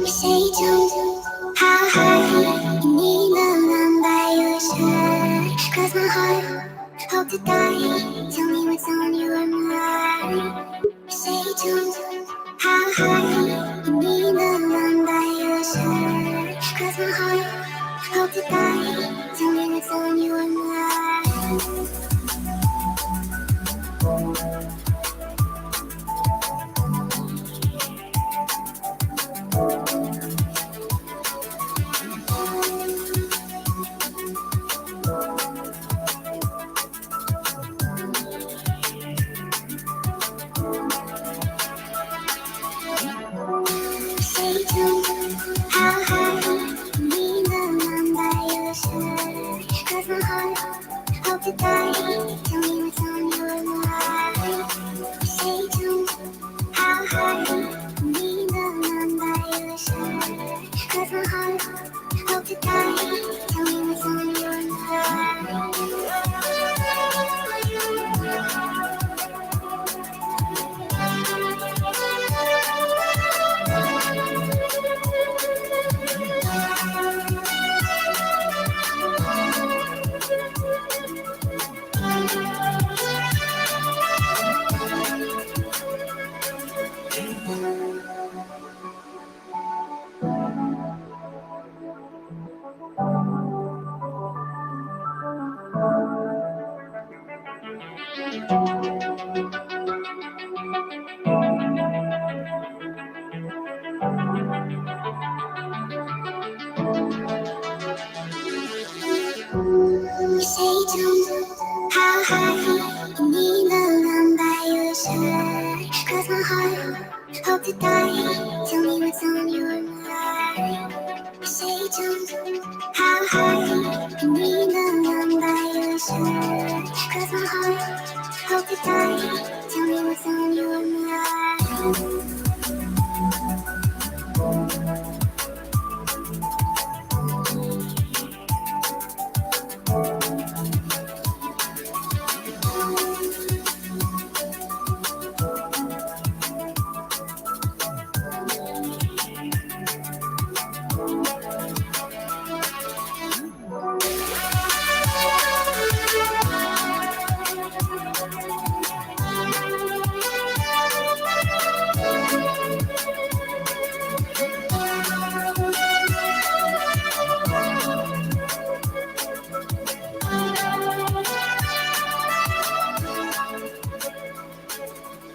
谁就how high you need the land by your side. 'Cause my heart hope to die. Tell me what's on your mind. tuned. How high you need the one that you should. Cause my heart hope to die. Tell me what's on your mind. Stay tuned. How high you need the one that you should. Cause my heart hope to die. Tell me what's on your mind. Stay tuned. How high you need the one that you should. Cause my heart hope to die. Tell me what's on your mind. Stay tuned. How high you need the one that you should. Cause my heart hope to die. Tell me what's on your mind. Stay tuned. How high you need the one that you should. Cause my heart hope to die. Tell me what's on your mind.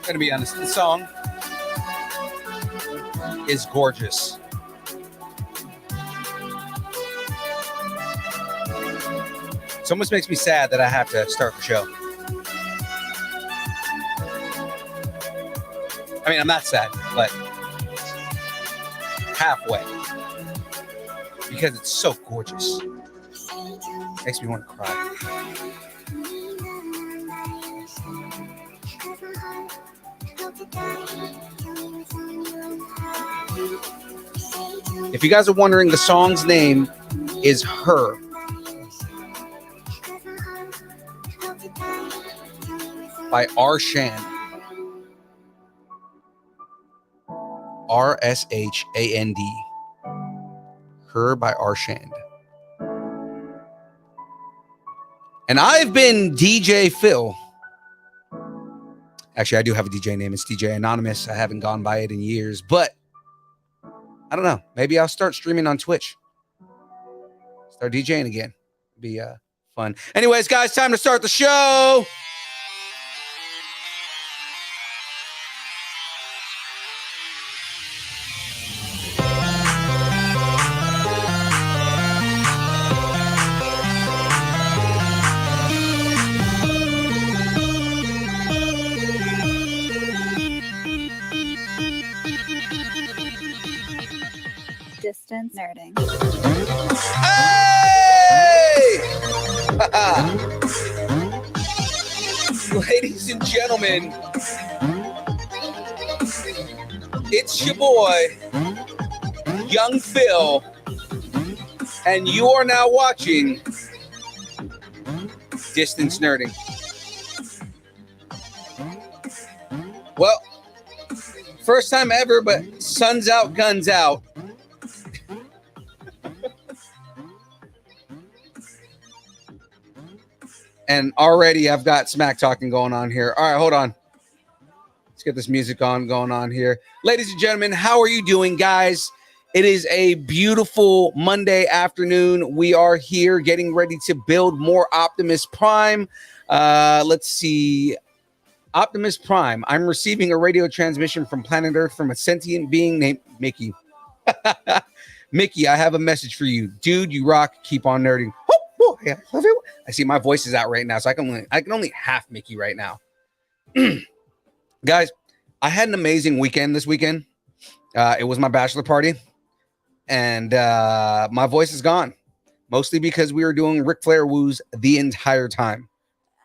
I'm gonna be honest, the song is gorgeous. It almost makes me sad that I have to start the show. I mean, I'm not sad, but halfway. Because it's so gorgeous. Makes me want to cry. If you guys are wondering, the song's name is Her. By Rshand. Rshand. Her by Rshand. And I've been DJ Phil. Actually, I do have a DJ name. It's DJ Anonymous. I haven't gone by it in years, but I don't know. Maybe I'll start streaming on Twitch. Start DJing again. Be fun. Anyways, guys, time to start the show. Distance nerding. Hey! Ladies and gentlemen, it's your boy, Young Phil, and you are now watching Distance Nerding. Well, first time ever, but sun's out, guns out. And already I've got smack talking going on here. All right, hold on. Let's get this music going on here. Ladies and gentlemen, how are you doing, guys? It is a beautiful Monday afternoon. We are here getting ready to build more Optimus Prime. Let's see. Optimus Prime. I'm receiving a radio transmission from planet Earth from a sentient being named Mickey. Mickey, I have a message for you. Dude, you rock. Keep on nerding. Yeah, love it. I see my voice is out right now, so I can only half Mickey right now. Guys, I had an amazing weekend this weekend. It was my bachelor party, and my voice is gone, mostly because we were doing Ric Flair woos the entire time.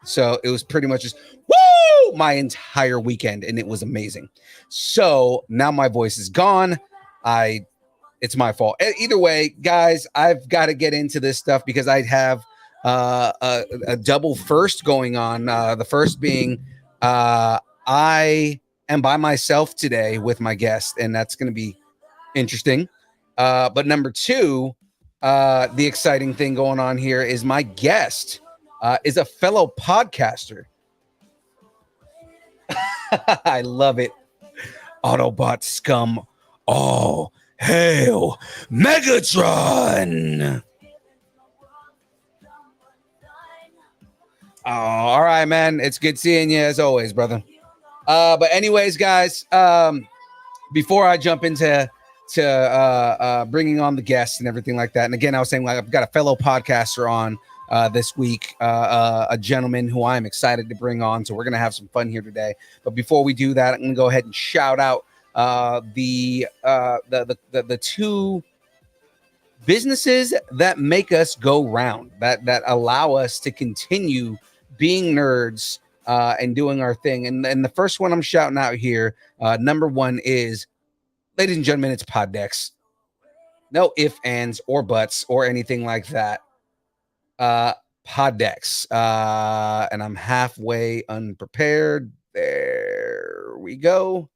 So it was pretty much just woo my entire weekend, and it was amazing. So now my voice is gone. It's my fault. Either way, guys, I've got to get into this stuff because I have a double first going on. The first being I am by myself today with my guest, and that's going to be interesting. But number two, the exciting thing going on here is my guest is a fellow podcaster. I love it. Autobot scum. Oh, hail Megatron. Oh, all right, man. It's good seeing you as always, brother. But anyways, guys, before I jump into bringing on the guests and everything like that, and again, I was saying, like, I've got a fellow podcaster on this week, a gentleman who I'm excited to bring on. So we're going to have some fun here today. But before we do that, I'm going to go ahead and shout out the two businesses that make us go round, that allow us to continue being nerds and doing our thing. And the first one I'm shouting out here, number one is, ladies and gentlemen, it's Poddex. No ifs, ands, or buts, or anything like that. Poddex. And I'm halfway unprepared. There we go.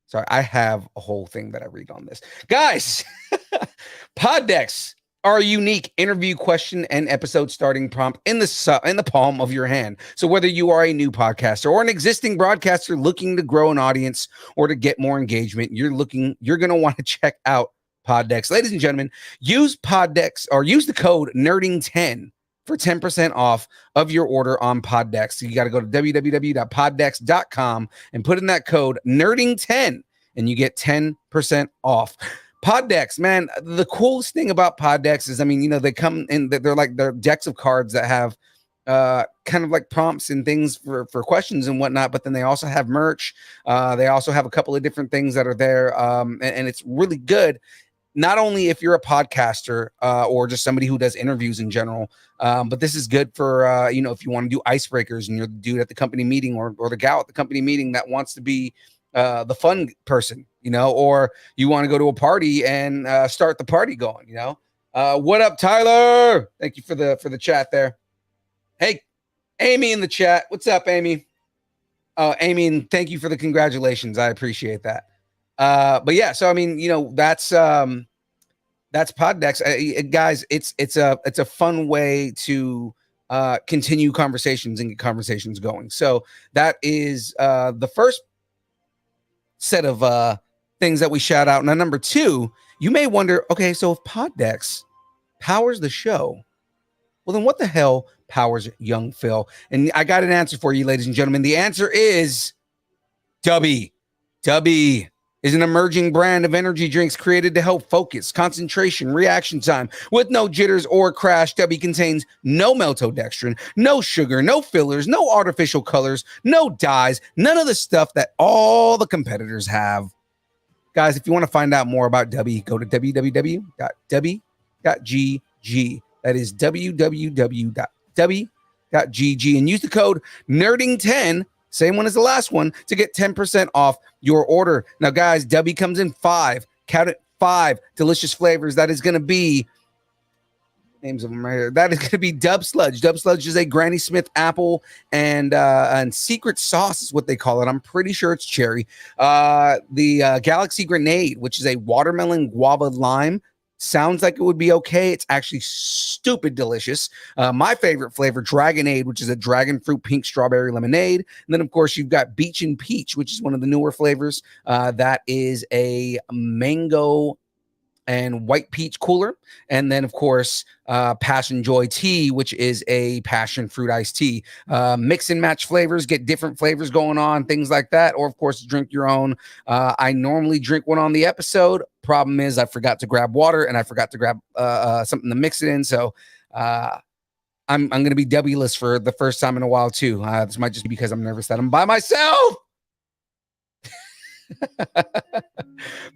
Sorry, I have a whole thing that I read on this. Guys, Poddex are a unique interview question and episode starting prompt in the palm of your hand. So whether you are a new podcaster or an existing broadcaster looking to grow an audience or to get more engagement, you're going to want to check out Poddex. Ladies and gentlemen, use Poddex or use the code NERDING10 for 10% off of your order on Poddex. So you got to go to www.poddex.com and put in that code NERDING10 and you get 10% off. Poddex, man, the coolest thing about Poddex is, I mean, you know, they come in, they're decks of cards that have kind of like prompts and things for questions and whatnot, but then they also have merch. They also have a couple of different things that are there, and it's really good. Not only if you're a podcaster or just somebody who does interviews in general, but this is good for, you know, if you want to do icebreakers and you're the dude at the company meeting or the gal at the company meeting that wants to be the fun person, you know, or you want to go to a party and start the party going, you know. What up, Tyler? Thank you for the chat there. Hey, Amy in the chat. What's up, Amy? Oh, Amy, and thank you for the congratulations. I appreciate that. But yeah, so I mean, you know, that's Poddex, guys. It's a fun way to continue conversations and get conversations going. So that is the first set of things that we shout out. Now, number two, you may wonder, okay, so if Poddex powers the show, well, then what the hell powers young Phil? And I got an answer for you, ladies and gentlemen. The answer is Dubby. Dubby is an emerging brand of energy drinks created to help focus, concentration, reaction time. With no jitters or crash, Dubby contains no maltodextrin, no sugar, no fillers, no artificial colors, no dyes, none of the stuff that all the competitors have. Guys, if you want to find out more about Dubby, go to www.dubby.gg. That is www.dubby.gg and use the code NERDING10, same one as the last one, to get 10% off your order. Now, guys, Dubby comes in 5 delicious flavors. That is going to be, names of them right here. That is going to be Dub Sludge. Dub Sludge is a Granny Smith apple and secret sauce is what they call it. I'm pretty sure it's cherry. The Galaxy Grenade, which is a watermelon guava lime. sounds like it would be okay. It's actually stupid delicious. My favorite flavor, Dragonade, which is a dragon fruit pink strawberry lemonade. And then, of course, you've got Beach and Peach, which is one of the newer flavors. That is a mango and white peach cooler. And then, of course, Passion Joy Tea, which is a passion fruit iced tea. Mix and match flavors, get different flavors going on, things like that. Or, of course, drink your own. I normally drink one on the episode. Problem is, I forgot to grab water and I forgot to grab something to mix it in. So I'm going to be W-less for the first time in a while, too. This might just be because I'm nervous that I'm by myself.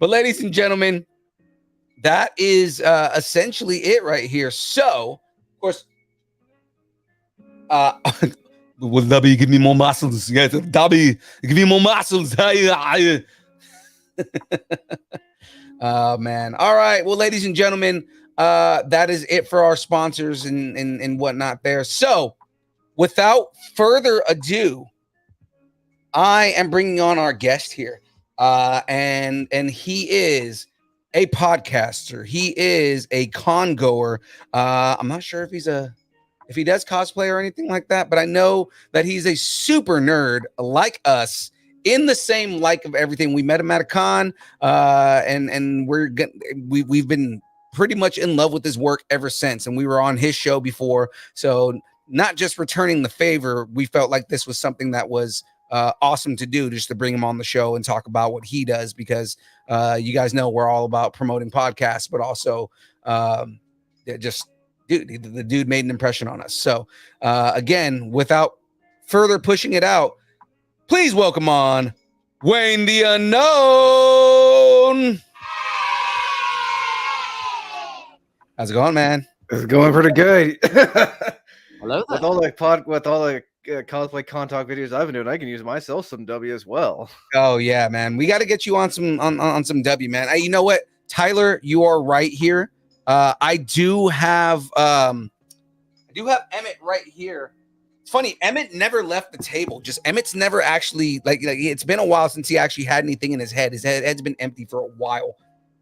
But, ladies and gentlemen, that is essentially it right here. So, of course, will W give me more muscles? Yes, W, give me more muscles. Oh, man. All right. Well, ladies and gentlemen, that is it for our sponsors and whatnot there. So, without further ado, I am bringing on our guest here, and he is a podcaster. He is a con goer. I'm not sure if he does cosplay or anything like that, but I know that he's a super nerd like us, in the same like of everything. We met him at a con, and we've been pretty much in love with his work ever since. And we were on his show before, so not just returning the favor, we felt like this was something that was awesome to do, just to bring him on the show and talk about what he does, because you guys know we're all about promoting podcasts, but also the dude made an impression on us. So again, without further pushing it out, please welcome on Wayne the Unknown. How's it going, man? It's going pretty good. Hello there. With all the cosplay con talk videos I've been doing, I can use myself some W as well. Oh yeah, man. We got to get you on some W, man. You know what, Tyler, you are right here. I do have Emmett right here. It's funny, Emmett never left the table. Just Emmett's never actually like it's been a while since he actually had anything in his head. His head's been empty for a while.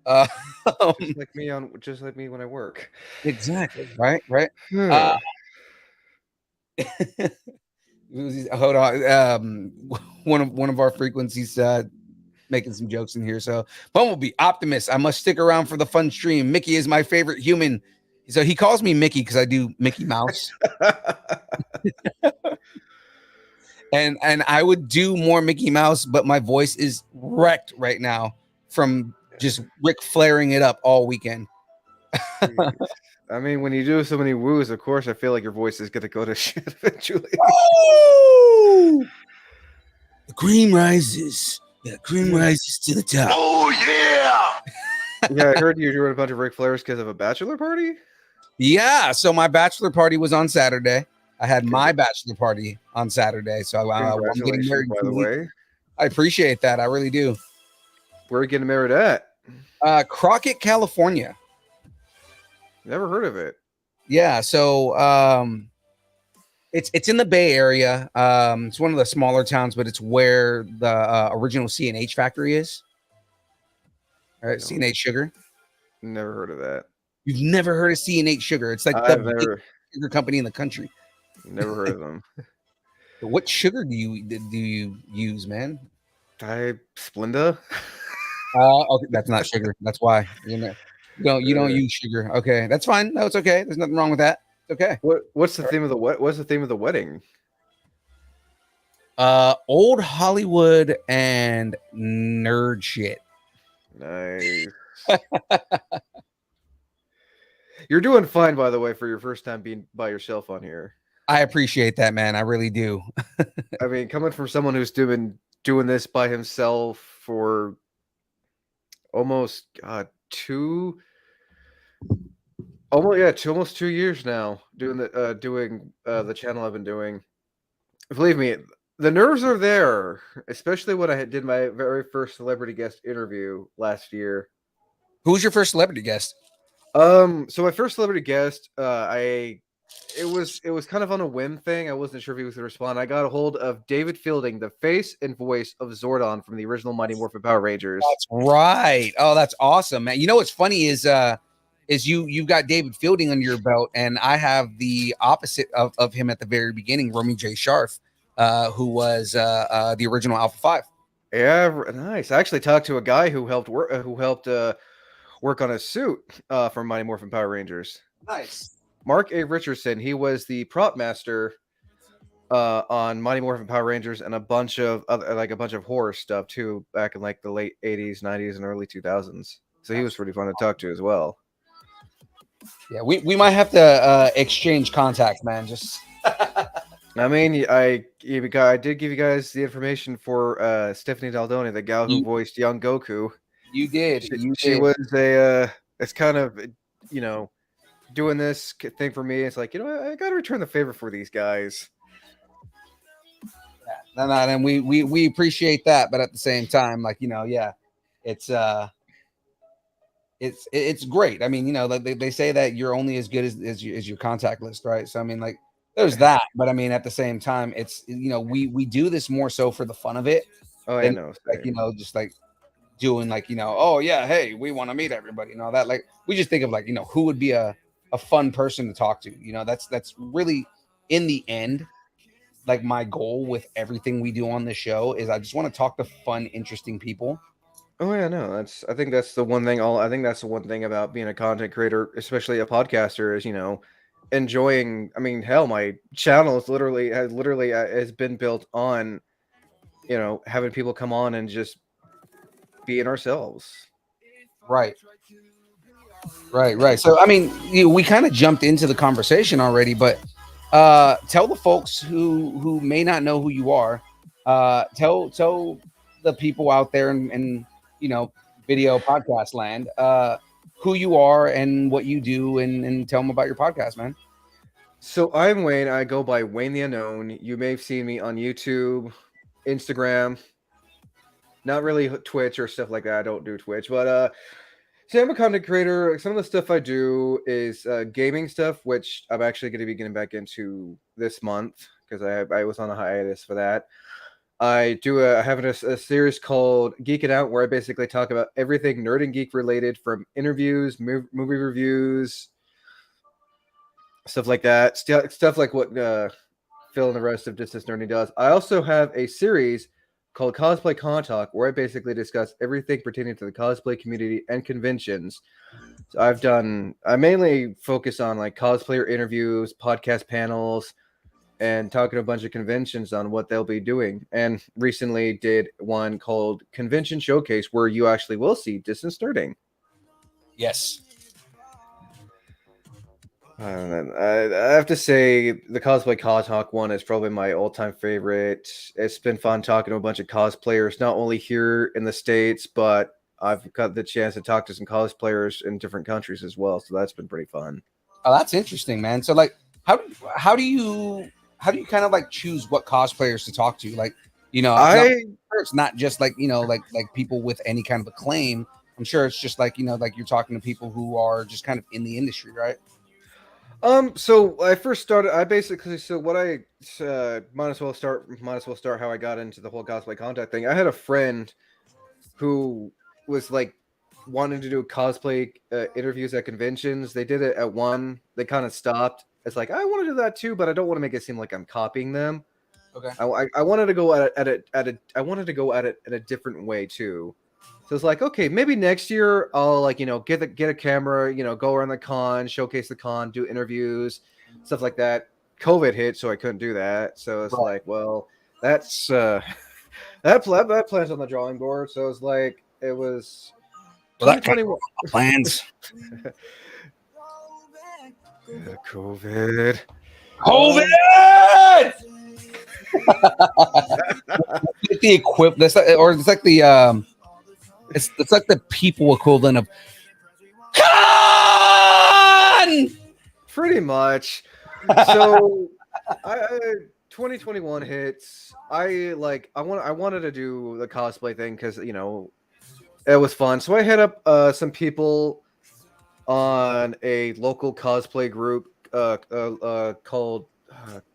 Just like me when I work. Exactly. Right. Hold on. One of our frequencies making some jokes in here. So Bumblebee, Optimus, I must stick around for the fun stream. Mickey is my favorite human. So he calls me Mickey because I do Mickey Mouse. and I would do more Mickey Mouse, but my voice is wrecked right now from just Ric Flairing it up all weekend. I mean, when you do so many woos, of course, I feel like your voice is going to go to shit eventually. Oh! The cream rises. The cream rises to the top. Oh, yeah! Yeah, I heard you doing a bunch of Ric Flairs because of a bachelor party? Yeah, so my bachelor party was on Saturday. I had my bachelor party on Saturday. So I'm getting married. By the way. I appreciate that. I really do. Where are you getting married at? Crockett, California. Never heard of it. Yeah, so it's in the Bay Area. It's one of the smaller towns, but it's where the original C&H factory is. All right, C&H Sugar. Never heard of that. You've never heard of C&H Sugar? It's like the biggest sugar company in the country. Never heard of them. What sugar do you use, man? Splenda. Okay, that's not sugar. That's why you don't use sugar. Okay, that's fine. No, it's okay. There's nothing wrong with that. It's okay. What's the theme of the wedding? Old Hollywood and nerd shit. Nice. You're doing fine, by the way, for your first time being by yourself on here. I appreciate that, man. I really do. I mean, coming from someone who's doing this by himself for almost almost 2 years now, doing the channel I've been doing. Believe me, the nerves are there, especially when I did my very first celebrity guest interview last year. Who was your first celebrity guest? So my first celebrity guest, it was kind of on a whim thing. I wasn't sure if he was going to respond. I got a hold of David Fielding, the face and voice of Zordon from the original Mighty Morphin Power Rangers. That's right. Oh, that's awesome, man. You know what's funny is is you've got David Fielding under your belt, and I have the opposite of him at the very beginning, Romy J. Sharf, who was the original Alpha 5. Yeah, nice. I actually talked to a guy who helped work on a suit for Mighty Morphin Power Rangers. Nice. Mark A. Richardson. He was the prop master on Mighty Morphin Power Rangers and a bunch of other, like a bunch of horror stuff too, back in like the late 80s, 90s, and early 2000s. So he was pretty fun to talk to as well. Yeah, we might have to exchange contacts, man. Just I mean, I did give you guys the information for Stephanie Daldoni, the gal who voiced young Goku. You did. She was a it's kind of, doing this thing for me. It's like, I got to return the favor for these guys. No, and we appreciate that, but at the same time, like, it's great. I mean, like they say that you're only as good as your contact list, right? So I mean, like, there's that, but I mean, at the same time, it's we do this more so for the fun of it. Oh, I know. Like, just like doing like, oh yeah, hey, we want to meet everybody and all that. Like, we just think of like, who would be a fun person to talk to. That's really, in the end, like, my goal with everything we do on the show is I just want to talk to fun, interesting people. Oh yeah, no, I think that's the one thing. I think that's the one thing about being a content creator, especially a podcaster, is enjoying. I mean, hell, my channel has has been built on, having people come on and just being ourselves. Right. So I mean, we kind of jumped into the conversation already, but tell the folks who may not know who you are. Tell the people out there in video podcast land who you are and what you do, and tell them about your podcast, man. So I'm Wayne. I go by Wayne the Unknown. You may have seen me on YouTube, Instagram, not really Twitch or stuff like that. I don't do Twitch, but so I'm a content creator. Some of the stuff I do is gaming stuff, which I'm actually going to be getting back into this month because I was on a hiatus for that. I have a series called Geek It Out, where I basically talk about everything nerd and geek related, from interviews, movie reviews, stuff like that. Stuff like what Phil and the rest of Distance Nerding does. I also have a series called Cosplay Con Talk, where I basically discuss everything pertaining to the cosplay community and conventions. So I mainly focus on like cosplayer interviews, podcast panels, and talking to a bunch of conventions on what they'll be doing. And recently did one called Convention Showcase, where you actually will see Distance Nerding. Yes. I have to say the Cosplay Con Talk one is probably my all-time favorite. It's been fun talking to a bunch of cosplayers, not only here in the States, but I've got the chance to talk to some cosplayers in different countries as well. So that's been pretty fun. Oh, that's interesting, man. So like, how do you kind of like choose what cosplayers to talk to? Like, it's not just like, like people with any kind of acclaim. I'm sure it's just like, like you're talking to people who are just kind of in the industry, right? So I first started. What I might as well start how I got into the whole cosplay contact thing. I had a friend who was like wanting to do cosplay interviews at conventions. They did it at one. They kind of stopped. It's like, I want to do that too, but I don't want to make it seem like I'm copying them. Okay. I wanted to go at it in a different way too. So it's like, okay, maybe next year I'll get a camera, go around the con, showcase the con, do interviews, stuff like that. COVID hit, so I couldn't do that. So it's like, well, that's that plan's on the drawing board. So it's like, it was 2021 plans. COVID. The equivalent, or it's like the it's like the people equivalent of con! Pretty much. So, 2021 hits. I wanted to do the cosplay thing because it was fun. So I hit up some people on a local cosplay group called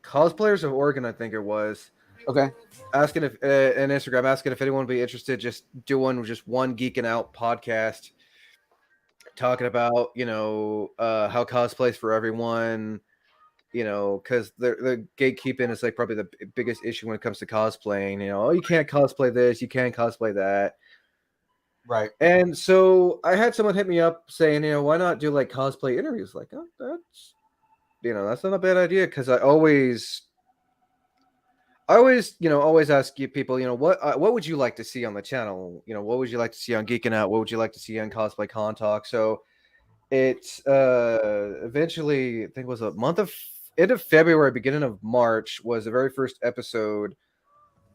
Cosplayers of Oregon, I think it was. Okay. Asking if an Instagram, asking if anyone would be interested just doing one Geeking Out podcast. talking about how cosplay's for everyone. Because the gatekeeping is like probably the biggest issue when it comes to cosplaying. Oh, you can't cosplay this, you can't cosplay that. Right. And so I had someone hit me up saying, why not do like cosplay interviews? Like, oh, that's not a bad idea, because I always ask you people, what would you like to see on the channel? What would you like to see on Geeking Out? What would you like to see on Cosplay Con Talk? So it's eventually, I think it was end of February, beginning of March was the very first episode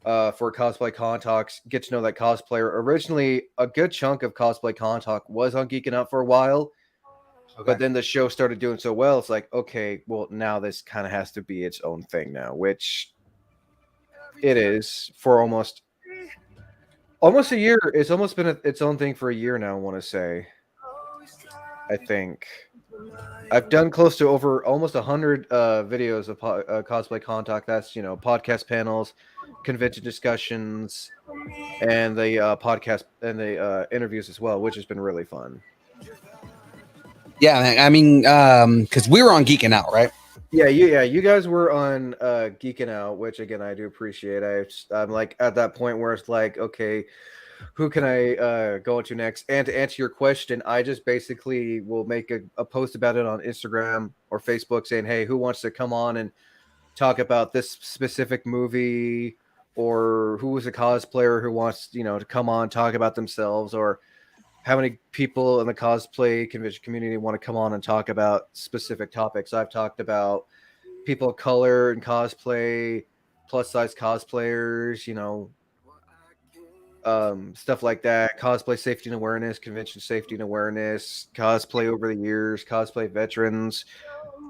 for Cosplay Con Talks. Get to know that cosplayer. Originally, a good chunk of Cosplay Con Talk was on Geeking Out for a while. Okay. But then the show started doing so well, it's like, okay, well, now this kind of has to be its own thing now, which it is for almost a year. It's almost been its own thing for a year now, I want to say. I think I've done close to over almost 100 videos of Cosplay Con Talk. That's, podcast panels, convention discussions, and the podcast and the interviews as well, which has been really fun. Yeah, man. I mean, because we were on Geeking Out, right? Yeah, you guys were on Geeking Out, which again I do appreciate. I'm like at that point where it's like, okay, who can I go to next? And to answer your question, I just basically will make a post about it on Instagram or Facebook saying, hey, who wants to come on and talk about this specific movie, or who is a cosplayer who wants to come on talk about themselves, or how many people in the cosplay convention community want to come on and talk about specific topics. I've talked about people of color and cosplay, plus size cosplayers, stuff like that. Cosplay safety and awareness, convention safety and awareness, cosplay over the years, cosplay veterans.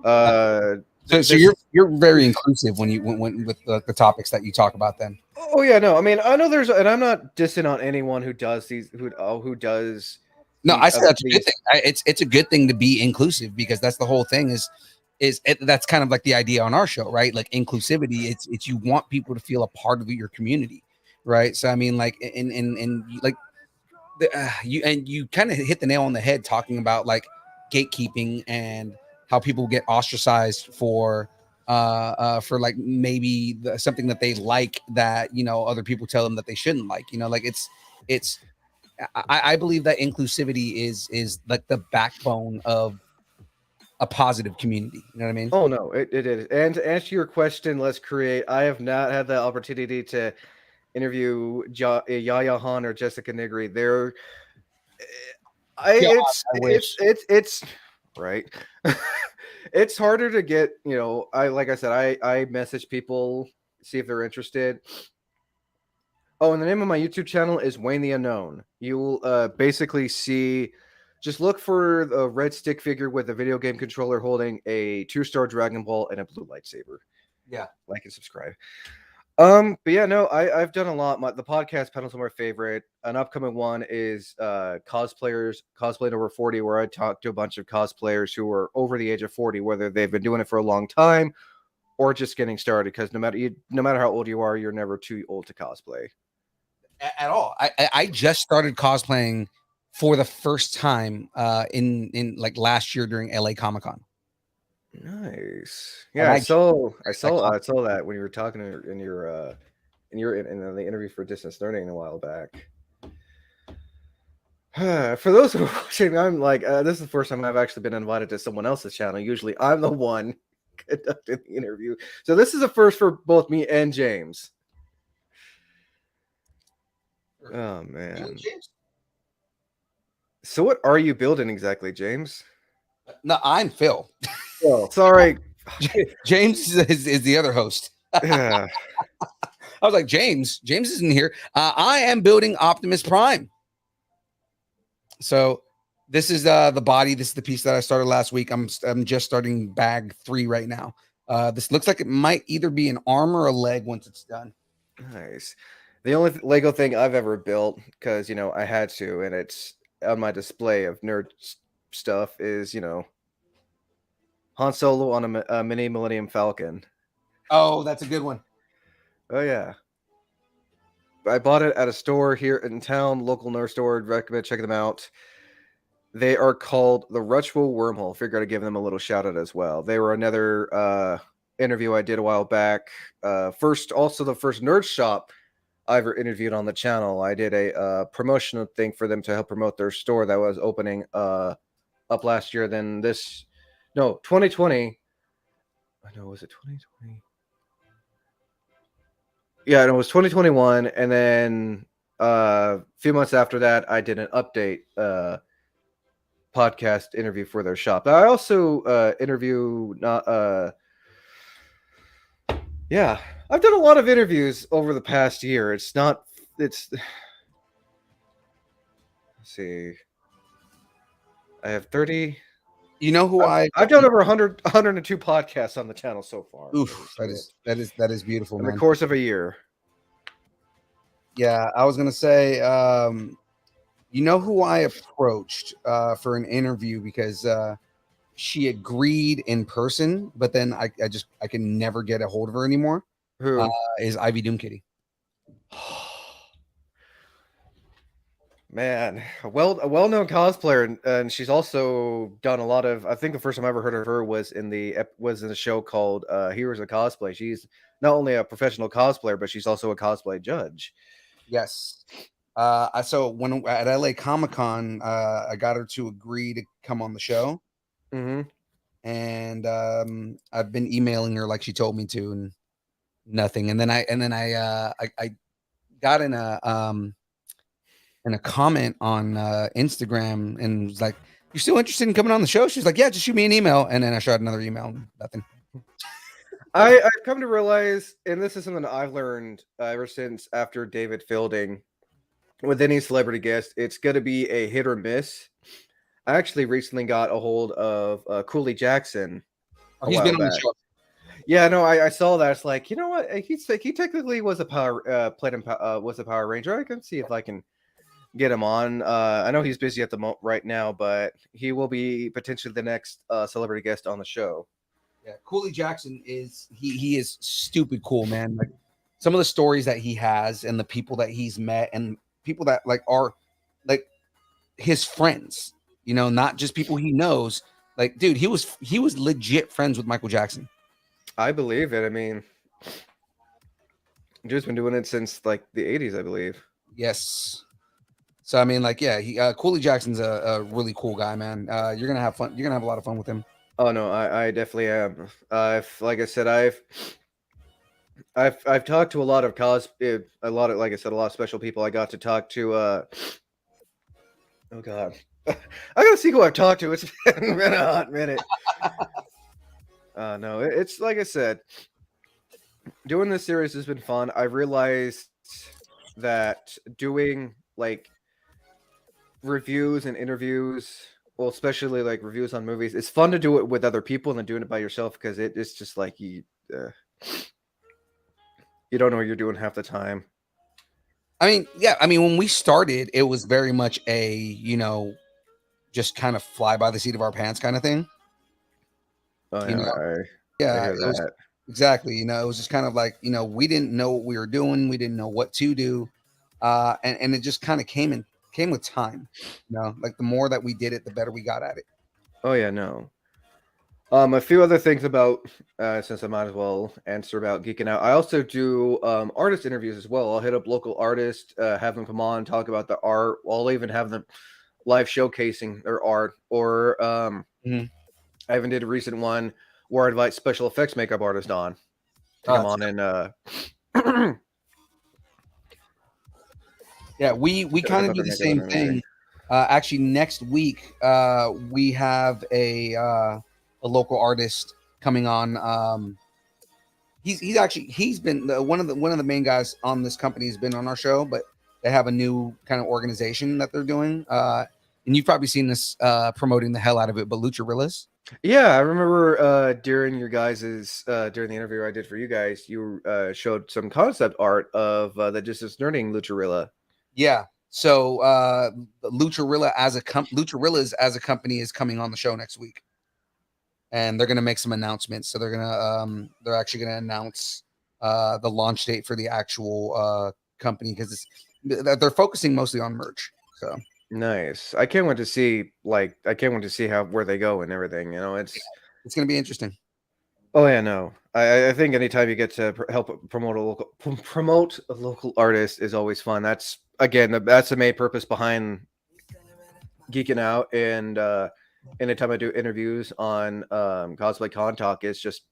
So you're very inclusive when you went with the topics that you talk about then. Oh yeah, no. I mean, I know and I'm not dissing on anyone who does who does. No, I say that's a good thing. It's a good thing to be inclusive, because that's the whole thing. That's kind of like the idea on our show, right? Like inclusivity. It's you want people to feel a part of your community, right? So I mean, like, and like you kind of hit the nail on the head talking about like gatekeeping and how people get ostracized for like maybe something that they like that other people tell them that they shouldn't like. Like it's I believe that inclusivity is like the backbone of a positive community. You know what I mean? Oh no, it is. And to answer your question, I have not had the opportunity to interview Yaya Han or Jessica Nigri. It's right. It's harder to get, like I said, I message people, see if they're interested. Oh, and the name of my YouTube channel is Wayne the Unknown. You'll basically see, just look for the red stick figure with a video game controller holding a 2-star Dragon Ball and a blue lightsaber. Yeah. Like and subscribe. But yeah, no, I've done a lot. The podcast panels are my favorite. An upcoming one is cosplaying over 40, where I talk to a bunch of cosplayers who are over the age of 40, whether they've been doing it for a long time or just getting started. Because no matter how old you are, you're never too old to cosplay. At all. I just started cosplaying for the first time in like last year during LA Comic-Con. Nice. Yeah, I saw that when you were talking in the interview for Distance Learning a while back. For those who are watching, I'm like, this is the first time I've actually been invited to someone else's channel. Usually I'm the one conducting the interview. So this is a first for both me and James. Oh man. So what are you building exactly, James? No, I'm Phil. Oh, sorry. James is the other host. Yeah. I was like, James isn't here. I am building Optimus Prime. So this is the body. This is the piece that I started last week. I'm just starting bag 3 right now. This looks like it might either be an arm or a leg once it's done. Nice. The only Lego thing I've ever built, because I had to, and it's on my display of nerd stuff, is Han Solo on a mini Millennium Falcon. Oh, that's a good one. Oh yeah. I bought it at a store here in town, local nerd store. Recommend checking them out. They are called the Rutschwell Wormhole. Figured I'd give them a little shout out as well. They were another interview I did a while back. The first Nerd Shop I ever interviewed on the channel. I did a promotional thing for them to help promote their store that was opening up last year. Then 2020. I know, was it 2020? Yeah, it was 2021, and then a few months after that, I did an update podcast interview for their shop. I also interview yeah, I've done a lot of interviews over the past year. Let's see. I have 30. You know who I've done over 102 podcasts on the channel so far. Oof, that is beautiful, in man. the course of a year. Yeah, I was gonna say, you know who I approached for an interview because she agreed in person, but then I can never get a hold of her anymore. Who is Ivy Doomkitty? Man, a well-known cosplayer, and she's also done a lot of. I think the first time I ever heard of her was in the show called Heroes of Cosplay. She's not only a professional cosplayer, but she's also a cosplay judge. Yes. So when at LA Comic-Con, I got her to agree to come on the show. Mm-hmm. And I've been emailing her like she told me to, and nothing. And then I got in a comment on Instagram and was like, "You're still interested in coming on the show?" She's like, "Yeah, just shoot me an email." And then I shot another email, nothing. I've come to realize, and this is something I've learned ever since after David Fielding, with any celebrity guest, it's going to be a hit or miss. I actually recently got a hold of Cooley Jackson. He's been on the show. Yeah, no, I saw that. It's like, you know what? He technically was a was a Power Ranger. I can see if I can get him on. I know he's busy at the moment right now, but he will be potentially the next celebrity guest on the show. Yeah, Cooley Jackson is he is stupid cool, man. Like some of the stories that he has and the people that he's met and people that like are like his friends, you know, not just people he knows. Like, dude, he was legit friends with Michael Jackson. I believe it. I mean, dude's been doing it since like the 80s, I believe. Yes. So I mean, like, yeah, he Cooley Jackson's a really cool guy, man. You're gonna have fun. You're gonna have a lot of fun with him. Oh no, I definitely am. Like I said, I've talked to a lot of a lot of special people. I got to talk to. Oh God, I gotta see who I've talked to. It's been a hot minute. No, it's like I said, doing this series has been fun. I realized that doing like reviews and interviews, well, especially like reviews on movies, it's fun to do it with other people than doing it by yourself because it's just like you don't know what you're doing half the time. I mean, yeah, I mean, when we started, it was very much a, you know, just kind of fly by the seat of our pants kind of thing. Oh, you know? yeah, it was, exactly. You know, it was just kind of like, you know, we didn't know what we were doing. We didn't know what to do. And it just kind of came with time, you know, like the more that we did it, the better we got at it. Oh yeah, no. A few other things about since I might as well answer about geeking out. I also do artist interviews as well. I'll hit up local artists, have them come on, talk about the art. I'll even have them live showcasing their art. Or I even did a recent one where I invite special effects makeup artist on to come on and yeah, we kind of do the same thing. Actually, next week we have a local artist coming on. He's been one of the main guys on this company has been on our show, but they have a new kind of organization that they're doing. And you've probably seen this promoting the hell out of it, but Lucharillas. Yeah, I remember during your guys's during the interview I did for you guys, you showed some concept art of the Distance Nerding Lucharilla. Yeah. So Lucharillas as a company is coming on the show next week. And they're gonna make some announcements. So they're actually gonna announce the launch date for the actual company because they're focusing mostly on merch. So Nice. I can't wait to see how where they go and everything. You know, it's gonna be interesting. Oh yeah, no. I think anytime you get to help promote a local artist is always fun. That's that's the main purpose behind geeking out, and anytime I do interviews on Cosplay Con Talk, is just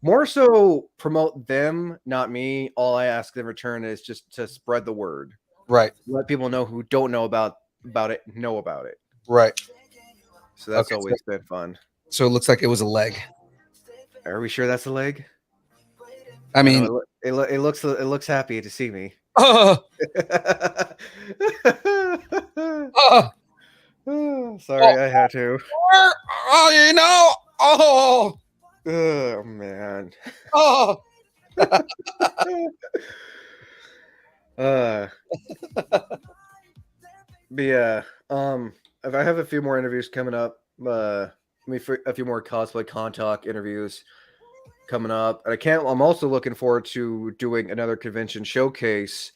more so promote them, not me. All I ask in return is just to spread the word. Right. Let people know who don't know about it know about it. Right. So that's always been fun. So it looks like it was a leg. Are we sure that's a leg? I mean, it looks happy to see me. Oh, sorry, I had to. Oh, you know. Oh man. Oh. But yeah, if I have a few more interviews coming up, a few more Cosplay Con Talk interviews coming up, and I'm also looking forward to doing another convention showcase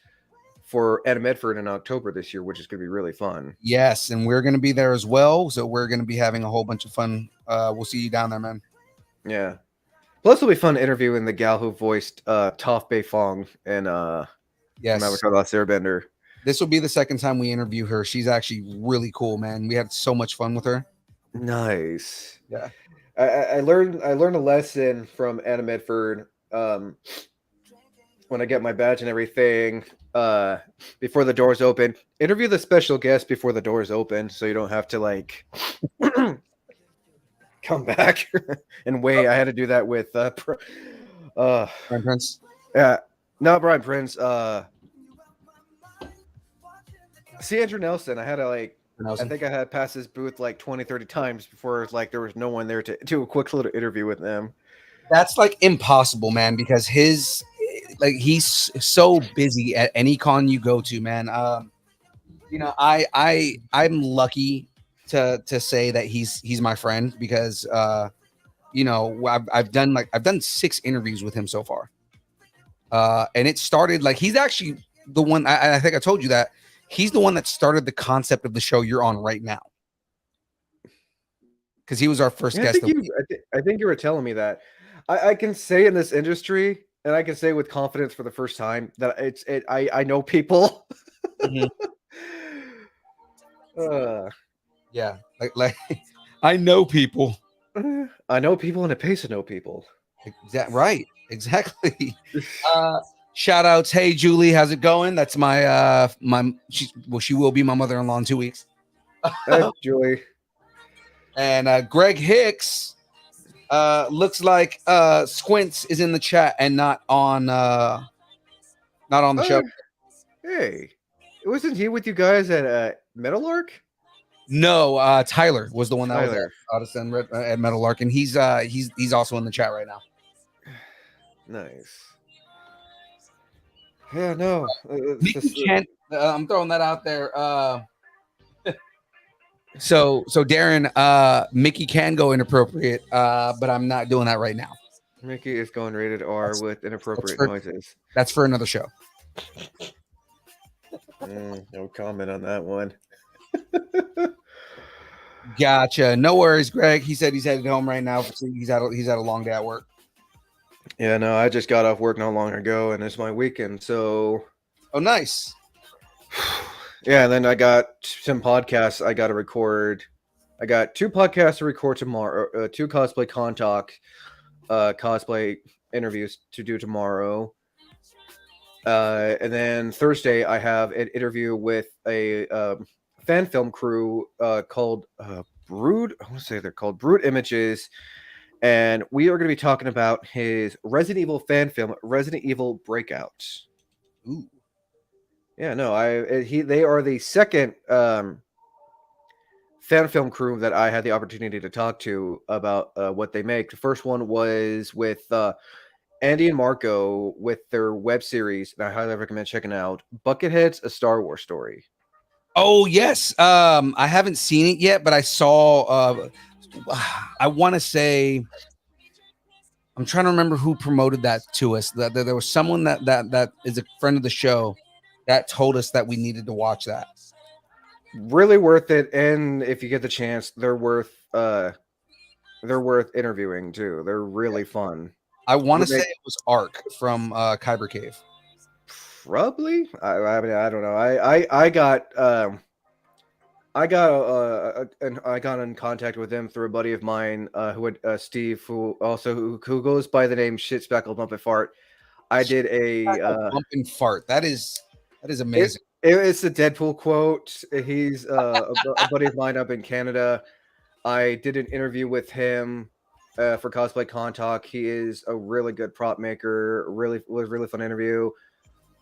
for Anna Medford in October this year, which is going to be really fun. Yes, and we're going to be there as well, so we're going to be having a whole bunch of fun. We'll see you down there, man. Yeah. Plus, it'll be fun interviewing the gal who voiced Toph Bei Fong and yes, Avatar: The Last Airbender. This will be the second time we interview her. She's actually really cool, man. We had so much fun with her. Nice. Yeah. I learned a lesson from Anna Medford when I get my badge and everything before the doors open. Interview the special guest before the doors open, so you don't have to like come back and wait. I had to do that with Brian Prince. Yeah, not Brian Prince. See Andrew Nelson. I had to I think I had passed his booth like 20, 30 times before it was like there was no one there to do a quick little interview with them. That's like impossible, man, because he's so busy at any con you go to, man. You know, I'm lucky to say that he's my friend because you know, I've done 6 interviews with him so far. And it started like he's actually the one I think I told you that he's the one that started the concept of the show you're on right now. Because he was our first guest. I think you were telling me that. I can say in this industry, and I can say with confidence for the first time that I know people. Mm-hmm. Yeah, like I know people. I know people, and it pays to know people. Right, exactly. Shout outs. Hey, Julie, how's it going? That's my she will be my mother-in-law in 2 weeks. Hey, Julie. And Greg Hicks looks like Squints is in the chat and not on the show. Hey, wasn't he with you guys at Meadowlark? No, Tyler was the one that Tyler. was at Meadowlark, and he's also in the chat right now. Nice. Yeah, no. I'm throwing that out there. So Darren, Mickey can go inappropriate, but I'm not doing that right now. Mickey is going rated R with inappropriate noises. That's for another show. No comment on that one. Gotcha. No worries, Greg. He said he's headed home right now. He's had a long day at work. Yeah, no, I just got off work not long ago, and it's my weekend. So, oh, nice. Yeah, and then I got some podcasts I got to record. I got 2 podcasts to record tomorrow. 2 Cosplay Con Talk, cosplay interviews to do tomorrow. And then Thursday, I have an interview with a fan film crew called Brood. I want to say they're called Brood Images. And we are going to be talking about his Resident Evil fan film, Resident Evil Breakout. Ooh. Yeah, no, they are the second fan film crew that I had the opportunity to talk to about what they make. The first one was with Andy and Marco with their web series, and I highly recommend checking out Bucketheads: A Star Wars Story. Oh yes, I haven't seen it yet, but I saw. I want to say, I'm trying to remember who promoted that to us. That there was someone that is a friend of the show that told us that we needed to watch that. really worth it. And if you get the chance, they're worth interviewing too. They're really fun. I want to Would say they- it was Ark from Kyber Cave. Probably. I mean, I don't know. I got in contact with him through a buddy of mine, Steve, who goes by the name Shit Speckled Muppet Fart. I did a Bump and fart. That is it, amazing. it's a Deadpool quote. He's a buddy of mine up in Canada. I did an interview with him for Cosplay Con Talk. He is a really good prop maker. Was really fun interview.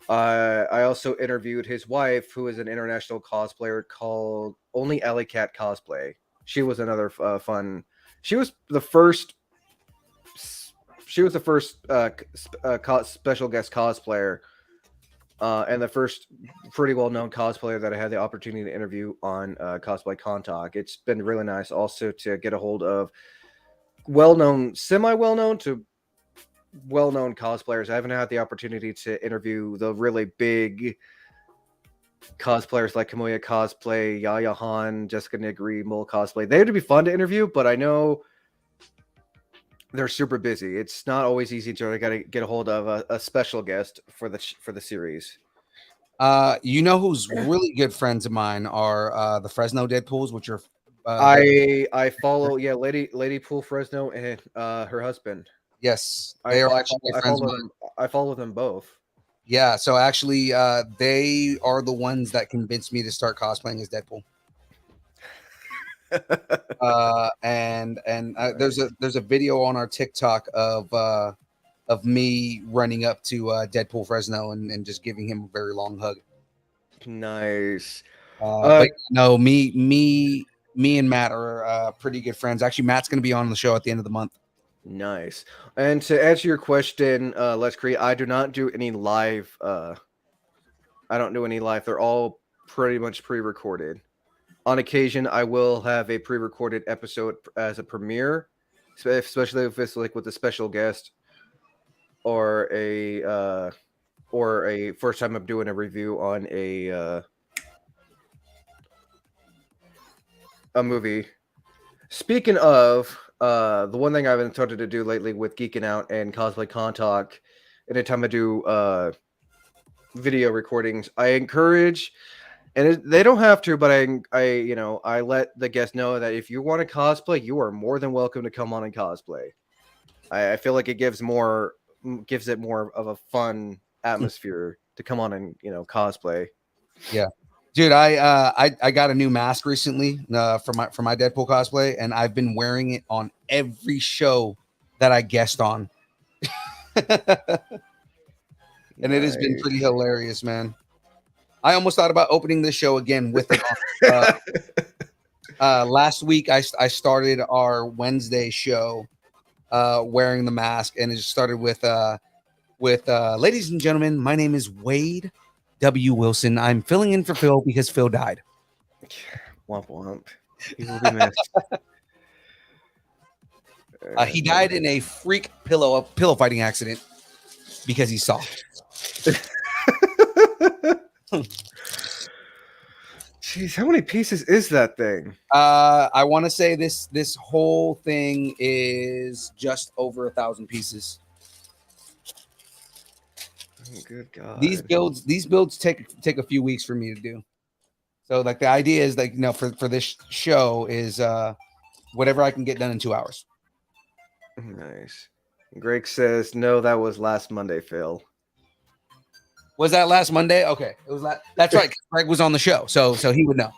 I also interviewed his wife, who is an international cosplayer called Only Alley Cat Cosplay. She was another fun. She was the first. She was the first special guest cosplayer, and the first pretty well known cosplayer that I had the opportunity to interview on Cosplay Con Talk. It's been really nice also to get a hold of semi well known to well-known cosplayers. I haven't had the opportunity to interview the really big cosplayers like Kamuya Cosplay, Yaya Han, Jessica Nigri, Mole Cosplay. They would be fun to interview, but I know they're super busy. It's not always easy to get a hold of a special guest for the series. You know who's really good friends of mine are the Fresno Deadpools, which are I follow Lady Pool Fresno and her husband. yes, they are actually good friends of mine. I follow them both. Yeah, so actually, they are the ones that convinced me to start cosplaying as Deadpool. There's a video on our TikTok of me running up to Deadpool Fresno and just giving him a very long hug. Nice. But no, me and Matt are pretty good friends. Actually, Matt's going to be on the show at the end of the month. Nice. And to answer your question, Let's Create, I do not do any live. I don't do any live. They're all pretty much pre-recorded. On occasion, I will have a pre-recorded episode as a premiere, especially if it's like with a special guest or a first time I'm doing a review on a movie. Speaking of, the one thing I've been started to do lately with Geeking Out and Cosplay Con Talk, anytime I do video recordings, I encourage, and they don't have to, but I let the guests know that if you want to cosplay, you are more than welcome to come on and cosplay. I feel like it gives it more of a fun atmosphere to come on and cosplay. Yeah. Dude, I got a new mask recently for my Deadpool cosplay, and I've been wearing it on every show that I guest on. And it has been pretty hilarious, man. I almost thought about opening this show again with it. Last week, I started our Wednesday show wearing the mask, and it just started with ladies and gentlemen, my name is Wade W. Wilson. I'm filling in for Phil because Phil died. Womp womp. He will be missed. He died in a freak pillow fighting accident because he's soft. Jeez, how many pieces is that thing? I want to say this whole thing is just over 1,000 pieces. Oh, good God. These builds take a few weeks for me to do. So like the idea is like for this show is whatever I can get done in 2 hours. Nice. Greg says no, that was last Monday, Phil. Was that last Monday? Okay, it was that's right. Greg was on the show, so he would know.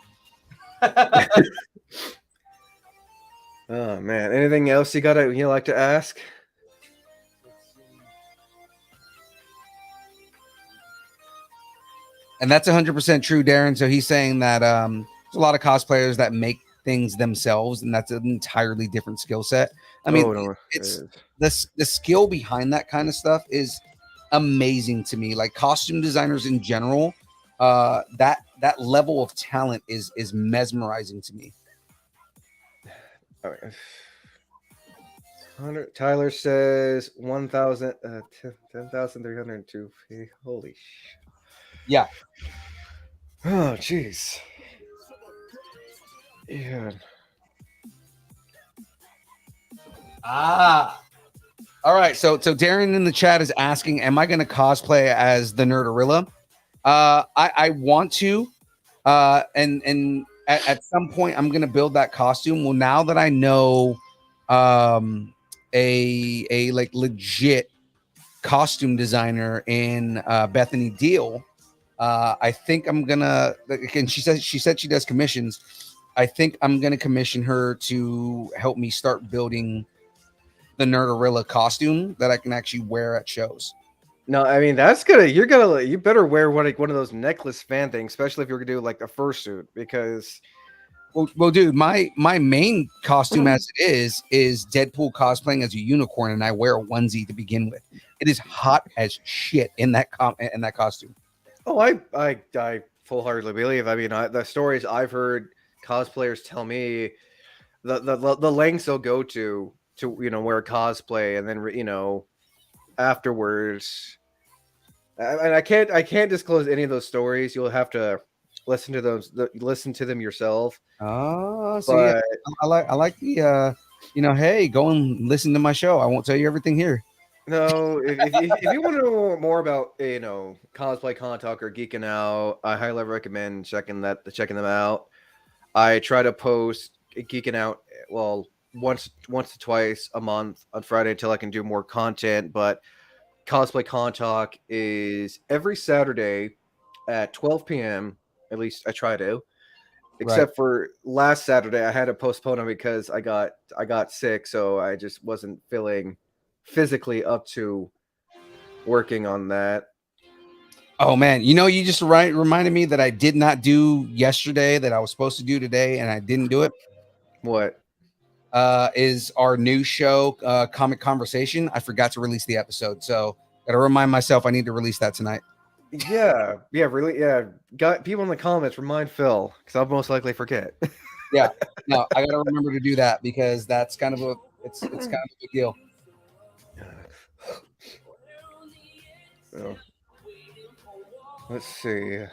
Oh man, anything else you like to ask? And that's 100% true, Darren. So he's saying that there's a lot of cosplayers that make things themselves, and that's an entirely different skill set. I mean, it's the skill behind that kind of stuff is amazing to me. Like costume designers in general, that level of talent is mesmerizing to me. Okay. Tyler says 10,302. Holy shit. Yeah. Oh, jeez. Yeah. All right. So Darren in the chat is asking, am I going to cosplay as the Nerdorilla? I want to, and at some point I'm going to build that costume. Well, now that I know, a like legit costume designer in Bethany Deal, I think I'm gonna. And she said she does commissions. I think I'm gonna commission her to help me start building the Nerdorilla costume that I can actually wear at shows. No, I mean that's gonna. You better wear one of those necklace fan things, especially if you're gonna do like a fursuit, because Well, dude, my main costume as it is Deadpool cosplaying as a unicorn, and I wear a onesie to begin with. It is hot as shit in that costume. oh, I full-heartedly believe. I mean, the stories I've heard cosplayers tell me, the lengths they'll go to wear cosplay, and then afterwards. And I can't disclose any of those stories. You'll have to listen to them yourself. Oh, so yeah, But I like the hey, go and listen to my show. I won't tell you everything here. no, if you want to know more about cosplay, con talk, or geeking out, I highly recommend checking them out. I try to post geeking out once to twice a month on Friday until I can do more content. But cosplay con talk is every Saturday at 12 p.m. At least I try to. Except for last Saturday, I had to postpone it because I got sick, so I just wasn't feeling physically up to working on that. Oh man, you just reminded me that I did not do yesterday that I was supposed to do today, and I didn't do it. What? Is our new show, Comic Conversation. I forgot to release the episode, so gotta remind myself I need to release that tonight. Yeah, really, yeah. Got people in the comments. Remind Phil, because I'll most likely forget. Yeah, no, I gotta remember to do that because that's kind of it's kind of a big deal. So, let's see.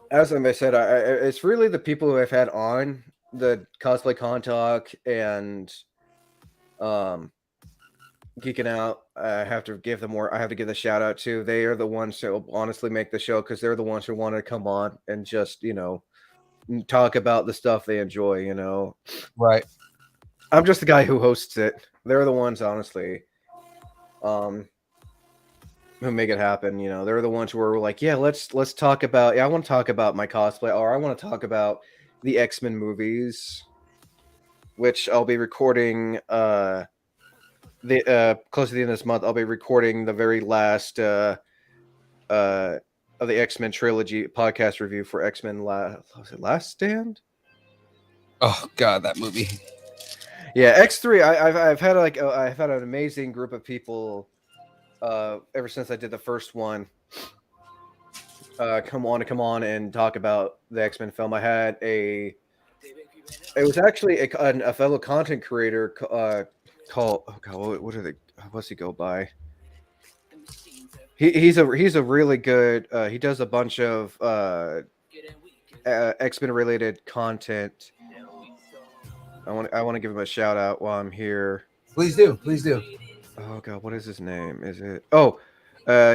As I said, it's really the people who I've had on the cosplay con talk and geeking out. I have to give the shout out to. They are the ones who honestly make the show, because they're the ones who want to come on and just talk about the stuff they enjoy. Right. I'm just the guy who hosts it. They're the ones, honestly, who make it happen. They're the ones who are like, yeah, let's talk about. Yeah, I want to talk about my cosplay, or I want to talk about the X-Men movies, which I'll be recording. The close to the end of this month, I'll be recording the very last of the X-Men trilogy podcast review for X-Men. Was it Last Stand? Oh God, that movie. Yeah, X3. I've had I've had an amazing group of people ever since I did the first one. Come on and talk about the X-Men film. I had it was actually a fellow content creator called, oh God, what's he go by? He's a really good. He does a bunch of X-Men related content. I want to give him a shout out while I'm here. Please do. Oh God, what is his name? Is it? Oh,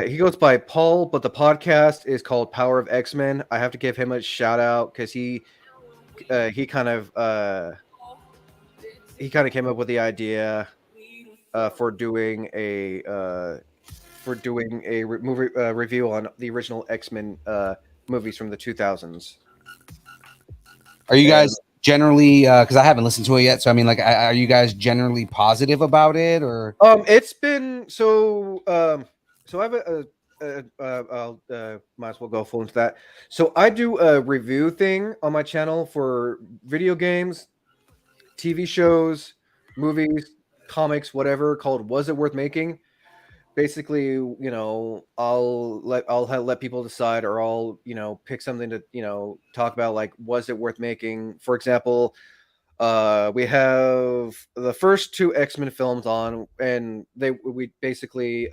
he goes by Paul, but the podcast is called Power of X-Men. I have to give him a shout out because he kind of came up with the idea for doing a movie review on the original X-Men movies from the 2000s. Are you guys generally, because I haven't listened to it yet, so I mean, like, are you guys generally positive about it, or? It's been so. So I have I'll might as well go full into that. So I do a review thing on my channel for video games, TV shows, movies, comics, whatever, called "Was It Worth Making?" Basically, I'll let people decide, or I'll pick something to talk about, like, was it worth making? For example, we have the first two X-Men films on, and we basically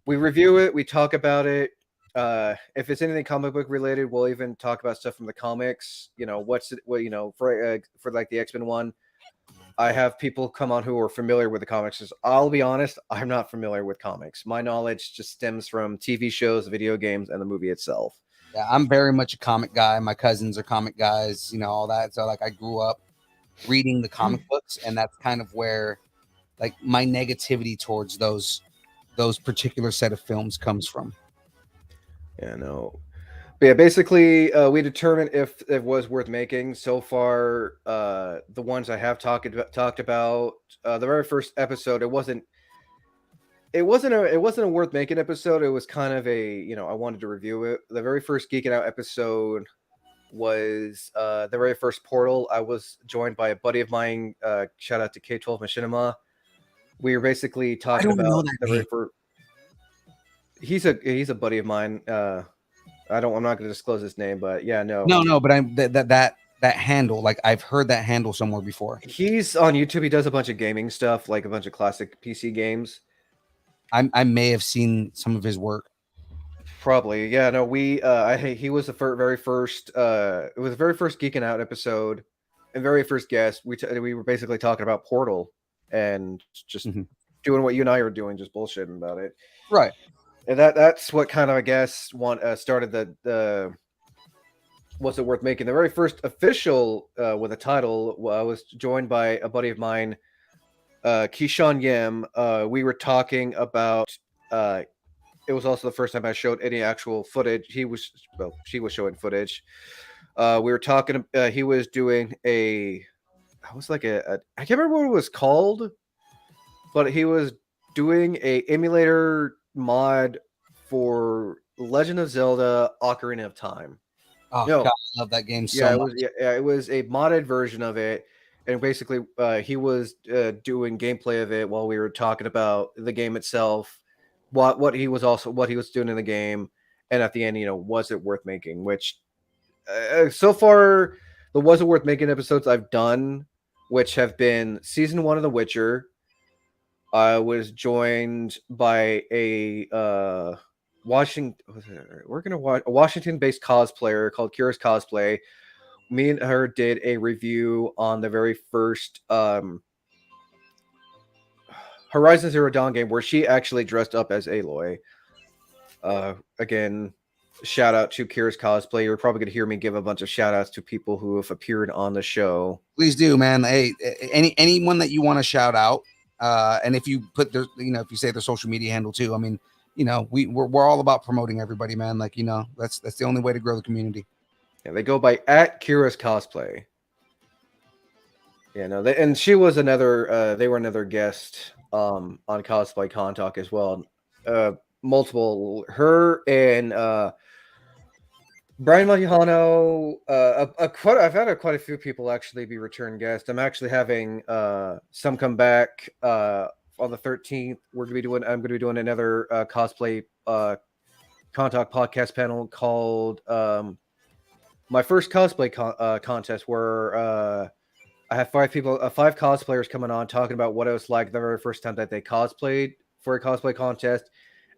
we review it, we talk about it, If it's anything comic book related, we'll even talk about stuff from the comics. For like the X-Men one, I have people come on who are familiar with the comics. I'll be honest, I'm not familiar with comics. My knowledge just stems from TV shows, video games, and the movie itself. Yeah, I'm very much a comic guy. My cousins are comic guys, all that. So like I grew up reading the comic books, and that's kind of where like my negativity towards those particular set of films comes from. Yeah, no. But yeah, basically, we determined if it was worth making. So far, the ones I have talked about, the very first episode, it wasn't a worth making episode. It was kind of I wanted to review it. The very first Geeking Out episode was the very first Portal. I was joined by a buddy of mine. Shout out to K12 Machinima. We were basically talking about the very first. He's a buddy of mine. I'm not going to disclose his name, but yeah, no, but that handle, like I've heard that handle somewhere before. He's on YouTube. He does a bunch of gaming stuff, like a bunch of classic PC games. I may have seen some of his work. Probably, yeah. No, he was the very first. It was the very first Geeking Out episode, and very first guest. We were basically talking about Portal and just doing what you and I are doing, just bullshitting about it, right? And that's what kind of, I guess, started the was it worth making. The very first official with a title, I was joined by a buddy of mine, Keyshawn Yim. We were talking about. It was also the first time I showed any actual footage. She was showing footage. We were talking. He was doing I can't remember what it was called, but he was doing a emulator mod for Legend of Zelda: Ocarina of Time. Oh God, I love that game so much. It was a modded version of it, and basically he was doing gameplay of it while we were talking about the game itself, what he was doing in the game, and at the end, was it worth making? Which so far, the was it worth making episodes I've done, which have been season 1 of The Witcher. I was joined by a Washington-based cosplayer called Kira's Cosplay. Me and her did a review on the very first Horizon Zero Dawn game, where she actually dressed up as Aloy. Again, shout out to Kira's Cosplay. You're probably going to hear me give a bunch of shout outs to people who have appeared on the show. Please do, man. Hey, anyone that you want to shout out. And if you put their, if you say their social media handle too, I mean, we're all about promoting everybody, man. Like, that's the only way to grow the community. Yeah, they go by @Kira's Cosplay. Yeah, no, and she was another. They were another guest on Cosplay Con Talk as well. Multiple, her and Brian Majihano. I've had quite a few people actually be return guests. I'm actually having some come back on the 13th. I'm going to be doing another cosplay Con Talk podcast panel called my first cosplay contest, where I have 5 cosplayers coming on talking about what it was like the very first time that they cosplayed for a cosplay contest,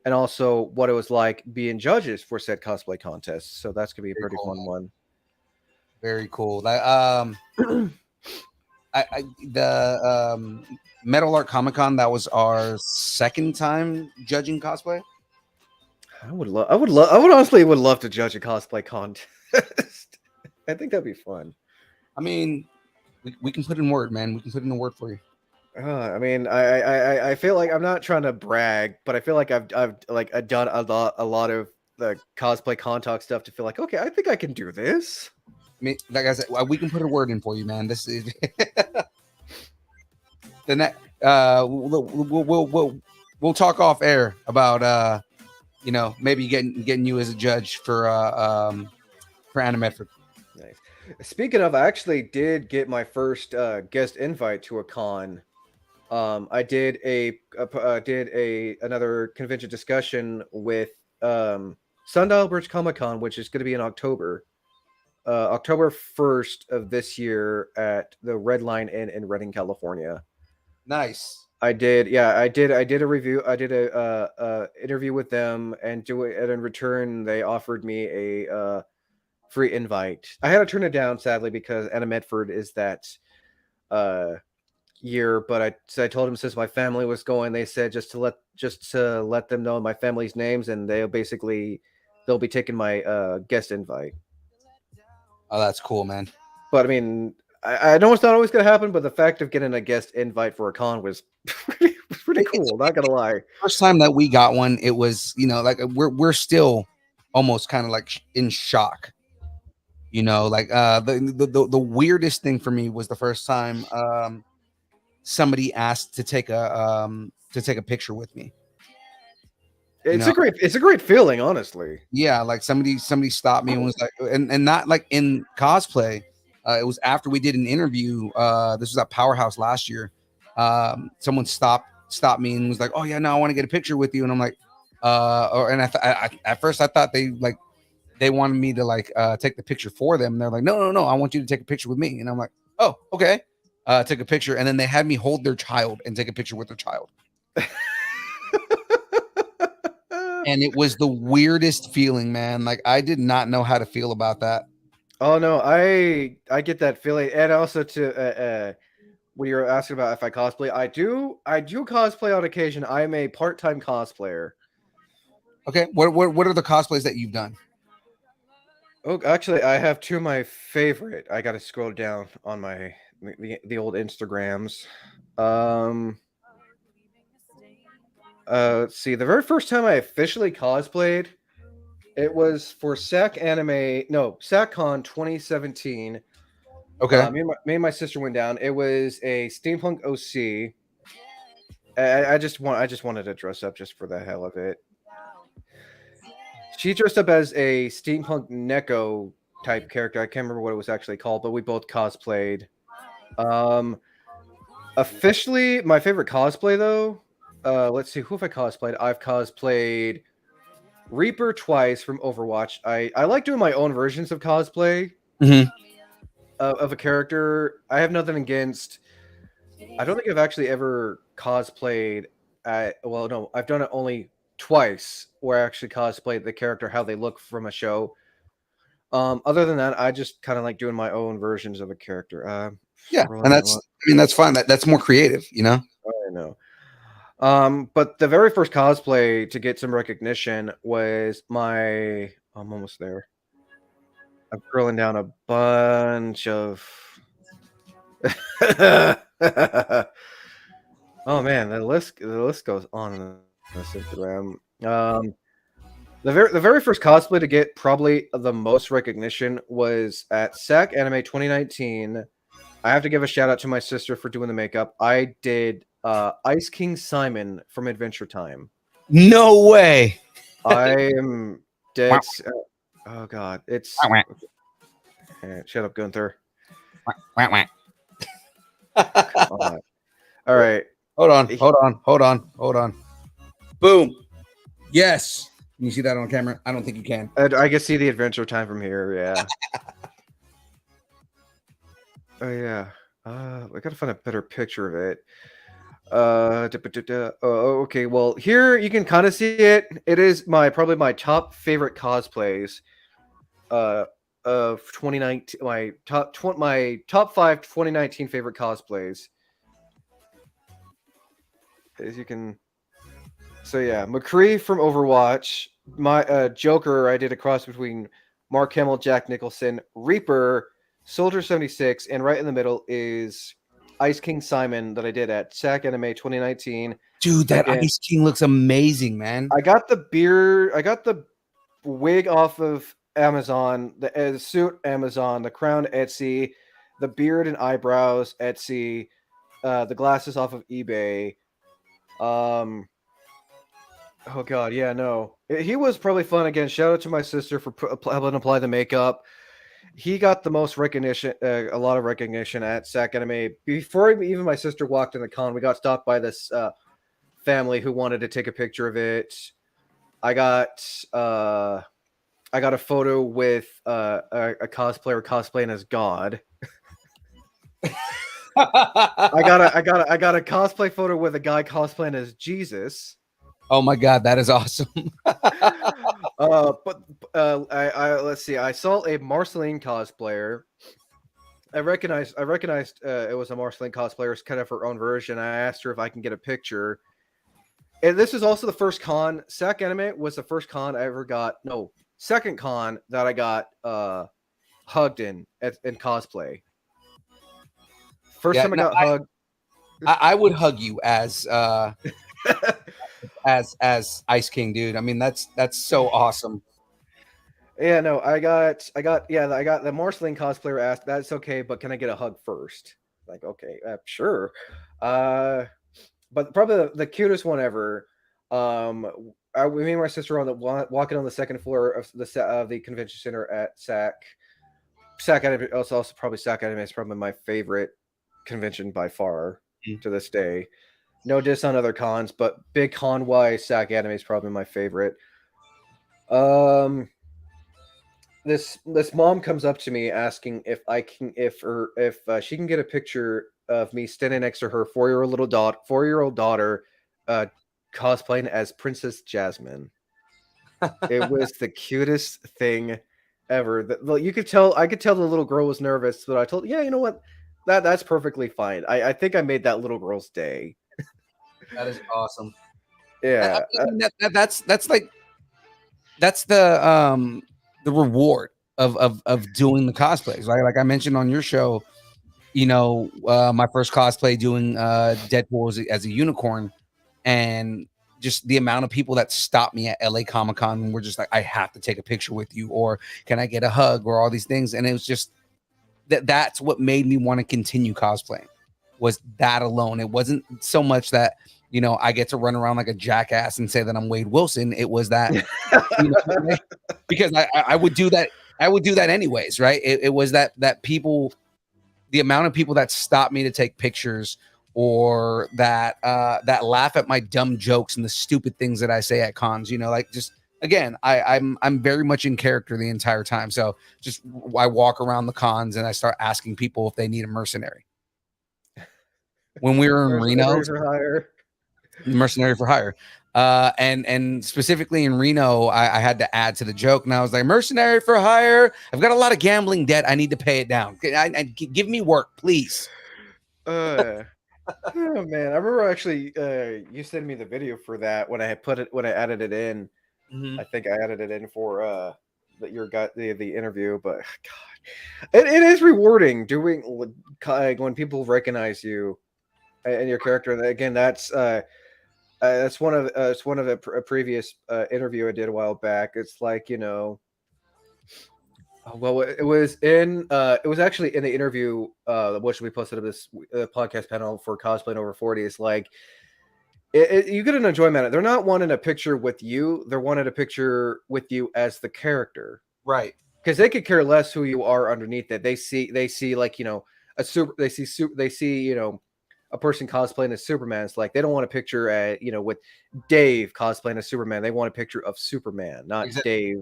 and also what it was like being judges for said cosplay contest. So that's gonna be a pretty fun one. Very cool. The Metal Art Comic Con, that was our second time judging cosplay. I would honestly love to judge a cosplay contest. I think that'd be fun. I mean, we can put in word, man. We can put in a word for you. I mean, I feel like I'm not trying to brag, but I feel like I've done a lot of the cosplay Con Talk stuff to feel like, okay, I think I can do this. I mean, like I said, we can put a word in for you, man. This is the next. We'll talk off air about maybe getting you as a judge for Animetric. Nice. Speaking of, I actually did get my first guest invite to a con. I did another convention discussion with Sundial Bridge Comic Con, which is going to be in October 1st of this year at the Red Line Inn in Redding, California. Nice. I did. Yeah, I did. I did a review. I did a interview with them, and do it. And in return, they offered me a free invite. I had to turn it down, sadly, because Anna Medford is that uh year. But I told them since my family was going, they said just to let them know my family's names, and they'll be taking my guest invite. Oh, that's cool, man. But I mean, I know it's not always gonna happen, but the fact of getting a guest invite for a con was pretty It's cool. Not gonna lie. first time that we got one. It was, like we're still almost kind of like in shock. Like the weirdest thing for me was the first time somebody asked to take a picture with me. It's a great feeling, honestly. Yeah, like somebody stopped me and was like, and not like in cosplay. It was after we did an interview. This was at Powerhouse last year. Someone stopped me and was like, "Oh yeah, no, I want to get a picture with you." And I'm like, at first I thought they wanted me to like take the picture for them. And they're like, no, I want you to take a picture with me. And I'm like, oh, okay. Took a picture, and then they had me hold their child and take a picture with their child. And it was the weirdest feeling, man. Like I did not know how to feel about that. Oh no, I get that feeling, and also to when you're asking about if I cosplay, I do cosplay on occasion. I'm a part-time cosplayer. Okay, what are the cosplays that you've done? Oh, actually, I have two of my favorite. I got to scroll down on the old Instagrams. Let's see. The very first time I officially cosplayed, it was for SacCon 2017. Okay. Me and my sister went down. It was a steampunk OC. I just wanted to dress up just for the hell of it. She dressed up as a steampunk Neko type character. I can't remember what it was actually called, but we both cosplayed. Officially, my favorite cosplay though. Let's see, who have I cosplayed? I've cosplayed Reaper twice from Overwatch. I like doing my own versions of cosplay of a character. I have nothing against. I don't think I've actually ever cosplayed. Well, no, I've done it only twice, where I actually cosplayed the character how they look from a show. Other than that, I just kind of like doing my own versions of a character. Yeah, and that's fine. That's more creative, I know. But the very first cosplay to get some recognition was I'm almost there. I'm scrolling down a bunch of. Oh man, the list goes on in this Instagram. The very first cosplay to get probably the most recognition was at SAC Anime 2019. I have to give a shout out to my sister for doing the makeup. I did Ice King Simon from Adventure Time. No way. I am dead. Oh god, it's shut up, Gunther. All right. Hold on. Boom. Yes. Can you see that on camera? I don't think you can. I can see the Adventure Time from here. Yeah. Oh yeah. I gotta find a better picture of it. Okay. Well, here you can kind of see it. It is probably my top favorite cosplays. Of 2019, my top 5 2019 favorite cosplays. As you can. So yeah, McCree from Overwatch. My Joker, I did a cross between Mark Hamill, Jack Nicholson, Reaper, Soldier 76, and right in the middle is Ice King Simon that I did at SAC Anime 2019. Dude, that Ice King looks amazing, man. I got the beard, I got the wig off of Amazon, the suit Amazon, the crown Etsy, the beard and eyebrows Etsy, the glasses off of eBay. Oh god, yeah, no. He was probably fun again. Shout out to my sister for helping apply the makeup. He got the most recognition, a lot of recognition at SAC Anime. Before even my sister walked in the con, we got stopped by this family who wanted to take a picture of it. I got a photo with a cosplayer cosplaying as God. I got a cosplay photo with a guy cosplaying as Jesus. Oh my god, that is awesome. I let's see. I saw a Marceline cosplayer. I recognized it was a Marceline cosplayer. It's kind of her own version. I asked her if I can get a picture. And this is also the first con. Sac Anime was the first con I ever got. No, second con that I got hugged in cosplay. First time I got hugged. I would hug you as as Ice King, dude. I mean, that's so awesome. Yeah, no, I got the Marceline cosplayer asked, "That's okay, but can I get a hug first?" Like, okay, sure. But probably the cutest one ever. Me and my sister were walking on the second floor of the convention center at SAC. SAC Anime, also probably SAC Anime is probably my favorite convention by far to this day. No diss on other cons, but big con wise, SAC Anime is probably my favorite. This mom comes up to me asking if she can get a picture of me standing next to her 4-year-old daughter cosplaying as Princess Jasmine. It was the cutest thing ever. I could tell the little girl was nervous, but I told, yeah, you know what, that's perfectly fine. I think I made that little girl's day. That is awesome. Yeah, I mean, that's the reward of doing the cosplays, right? Like I mentioned on your show, you know, my first cosplay doing Deadpool as a unicorn, and just the amount of people that stopped me at LA Comic Con and were just like, I have to take a picture with you, or can I get a hug, or all these things. And it was just that's what made me want to continue cosplaying, was that alone. It wasn't so much that, you know, I get to run around like a jackass and say that I'm Wade Wilson. It was that, you know, because I would do that. I would do that anyways, right? It was that people, the amount of people that stopped me to take pictures, or that laugh at my dumb jokes and the stupid things that I say at cons, you know, like, just again, I'm very much in character the entire time. So just I walk around the cons and I start asking people if they need a mercenary. When we were in Reno, mercenary for hire. And specifically in Reno, I had to add to the joke, and I was like, mercenary for hire. I've got a lot of gambling debt. I need to pay it down. Give me work, please. Oh man, I remember actually you sent me the video for that when I added it in. I think I added it in for the interview, but God, it is rewarding doing when people recognize you and your character. And again, that's one of a previous interview I did a while back. It's like, you know, well, it was actually in the interview which we posted of this podcast panel for Cosplaying Over 40. It's like you get an enjoyment. They're not wanting a picture with you. They're wanting a picture with you as the character, right? Because they could care less who you are underneath it. They see like, you know, they see you know, a person cosplaying as Superman. It's like they don't want a picture you know, with Dave cosplaying as Superman. They want a picture of Superman, not exactly.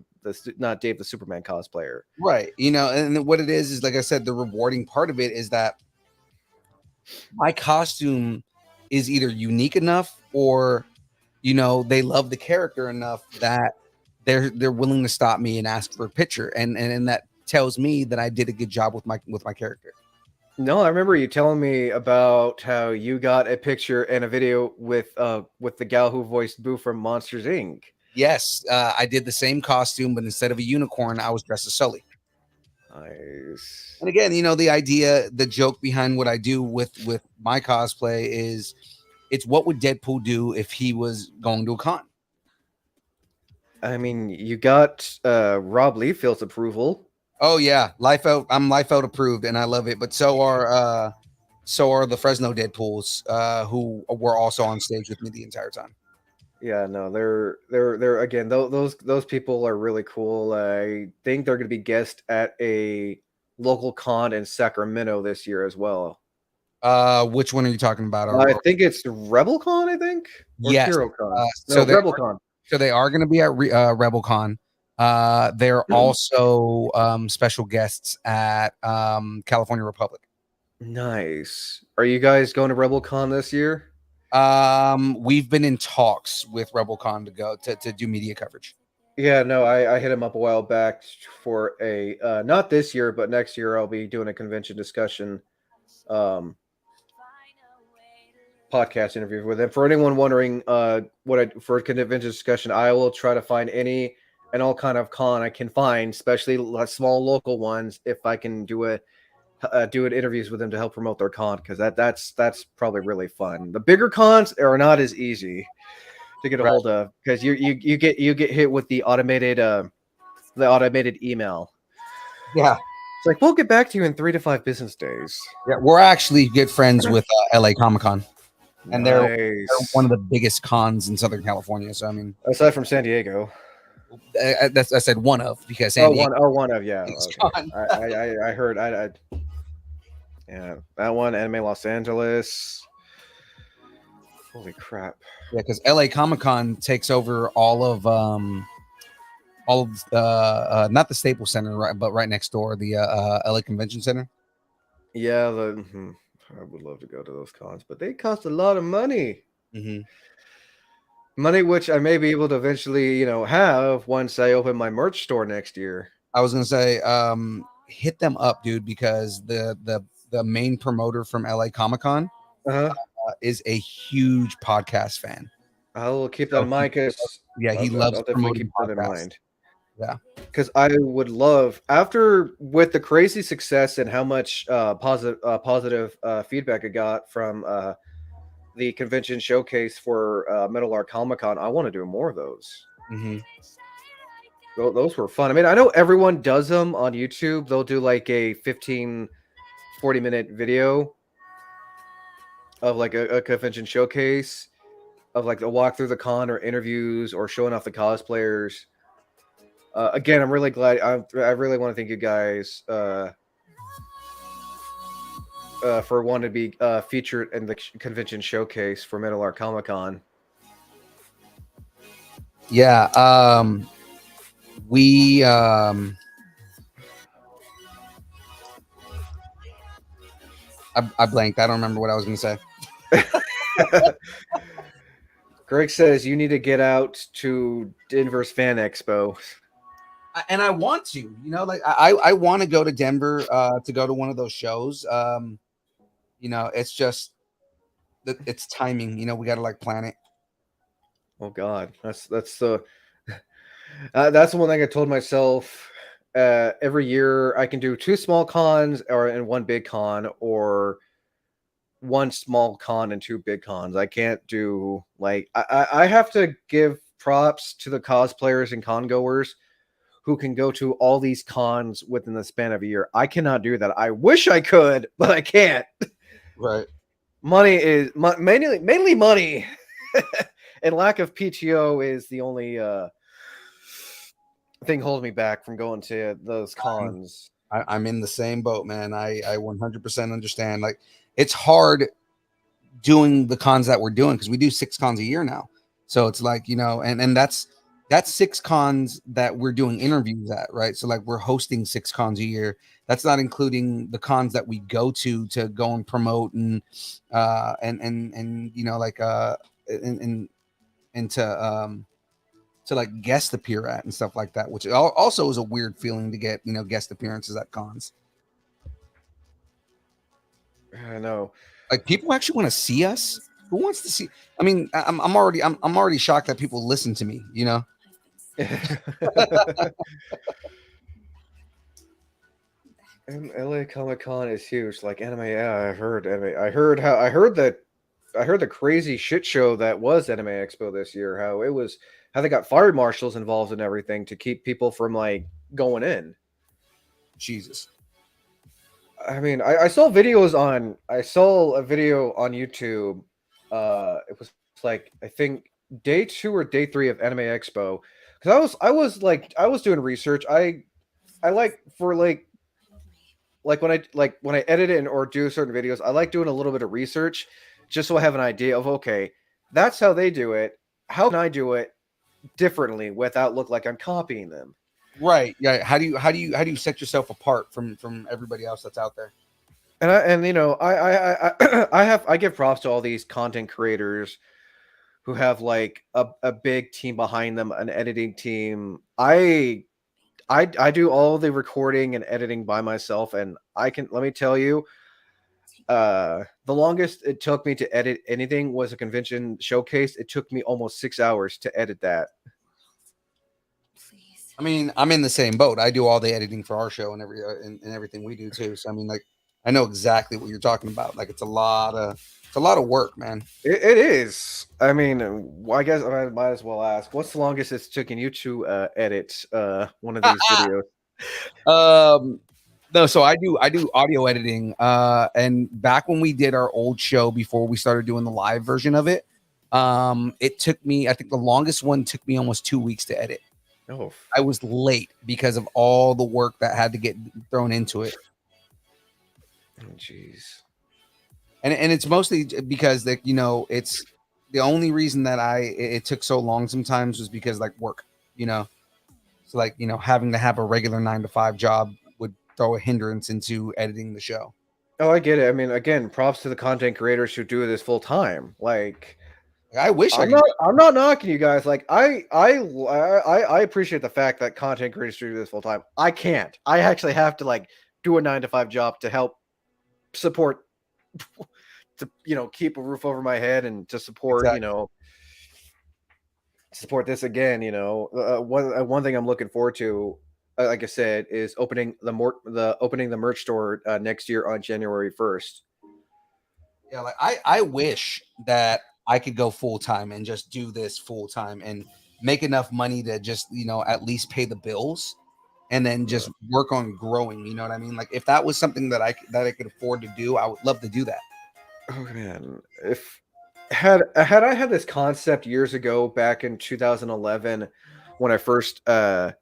Dave the Superman cosplayer, right? You know, and what it is like I said, the rewarding part of it is that my costume is either unique enough, or, you know, they love the character enough that they're willing to stop me and ask for a picture, and that tells me that I did a good job with my character. No, I remember you telling me about how you got a picture and a video with the gal who voiced Boo from Monsters Inc. Yes, I did the same costume, but instead of a unicorn, I was dressed as Sully. Nice. And again, you know, the joke behind what I do with my cosplay is, it's what would Deadpool do if he was going to a con? I mean, you got Rob Liefeld's approval. Oh yeah, I'm Liefeld approved, and I love it. But so are the Fresno Deadpools, who were also on stage with me the entire time. Yeah, no, they're again, those people are really cool. I think they're going to be guests at a local con in Sacramento this year as well. Which one are you talking about? I think it's RebelCon, I think. Or yes. HeroCon. So RebelCon. So they are going to be at RebelCon. They're also special guests at California Republic. Nice. Are you guys going to RebelCon this year? We've been in talks with RebelCon to go to do media coverage. Yeah, no, I hit him up a while back for a not this year, but next year I'll be doing a convention discussion podcast interview with him. For anyone wondering for a convention discussion, I will try to find any and all kind of con I can find, especially small local ones, if I can do interviews with them to help promote their con, because that's probably really fun. The bigger cons are not as easy to get a hold of, because you get hit with the automated email. Yeah. It's like, we'll get back to you in 3 to 5 business days. Yeah, we're actually good friends with LA Comic-Con. And Nice. they're one of the biggest cons in Southern California. So I mean, aside from San Diego, I said one of, because San Diego. One of, yeah. Okay. I heard. Yeah, that one, Anime Los Angeles. Holy crap! Yeah, because LA Comic-Con takes over all of not the Staples Center, right, but right next door, the LA Convention Center. Yeah, I would love to go to those cons, but they cost a lot of money. Mm-hmm. Money which I may be able to eventually, have once I open my merch store next year. I was gonna say, hit them up, dude, because the main promoter from LA Comic-Con is a huge podcast fan. I will keep that in mind, because he loves promoting keep that in mind. Yeah, because I would love, with the crazy success and how much positive feedback I got from the convention showcase for Metal Arc Comic Con, I want to do more of those. Mm-hmm. Those were fun. I mean, I know everyone does them on YouTube. They'll do like a 15, 40-minute video of like a convention showcase of like a walk through the con or interviews or showing off the cosplayers. Again, I'm really glad. I really want to thank you guys for wanting to be featured in the convention showcase for Metal Arc Comic Con. Yeah, we I blanked. I don't remember what I was going to say. Greg says you need to get out to Denver's Fan Expo. And I want to, like I want to go to Denver to go to one of those shows. It's just it's timing. We got to like plan it. Oh God, that's the that's the one thing I told myself. Every year I can do 2 small cons and 1 big con, or 1 small con and 2 big cons. I can't do like I have to give props to the cosplayers and con goers who can go to all these cons within the span of a year. I cannot do that. I wish I could, but I can't. Right. Money is mainly money, and lack of PTO is the only thing holding me back from going to those cons. I'm in the same boat, man. I 100% understand. Like, it's hard doing the cons that we're doing, because we do 6 cons a year now. So it's like, and that's 6 cons that we're doing interviews at, right? So like, we're hosting 6 cons a year. That's not including the cons that we go to go and promote and to like guest appear at and stuff like that, which also is a weird feeling to get, guest appearances at cons. I know. Like, people actually want to see us. Who wants to see? I mean, I'm already shocked that people listen to me, LA Comic Con is huge. Like anime, yeah, I heard the crazy shit show that was Anime Expo this year. How they got fire marshals involved in everything to keep people from like going in. Jesus. I mean, I saw a video on YouTube. It was like, I think day 2 or day 3 of Anime Expo, because I was doing research. I like when I edit it or do certain videos, I like doing a little bit of research just so I have an idea of, okay, that's how they do it. How can I do it differently without look like I'm copying them? Right. Yeah. How do you set yourself apart from everybody else that's out there? And you know, I give props to all these content creators who have like a big team behind them, an editing team. I do all the recording and editing by myself, and let me tell you, the longest it took me to edit anything was a convention showcase. It took me almost 6 hours to edit that. I mean, I'm in the same boat. I do all the editing for our show and and everything we do too. So I mean, like, I know exactly what you're talking about. Like, it's a lot of work, man. It is. I mean, I guess I might as well ask, what's the longest it's taken you to edit one of these videos? Um, no, so I do audio editing. And back when we did our old show before we started doing the live version of it, it took me. I think the longest one took me almost 2 weeks to edit. Oh, I was late because of all the work that had to get thrown into it. jeez. And it's mostly because that, you know, it's the only reason that it took so long sometimes was because like work, you know. So like, you know, having to have a regular 9 to 5 job would throw a hindrance into editing the show. Oh, I get it. I mean, again, props to the content creators who do this full time. Like, I wish I could. I'm not knocking you guys. Like, I appreciate the fact that content creators do this full time. I can't. I actually have to like do a 9 to 5 job to help support, to keep a roof over my head and to support Exactly. support this again. One thing I'm looking forward to, like I said, is opening the merch store next year on January 1st. Yeah, like I wish that I could go full time and just do this full time and make enough money to just, you know, at least pay the bills and then just work on growing. You know what I mean? Like if that was something that I could afford to do, I would love to do that. Oh man, if had I had this concept years ago, back in 2011, when I first it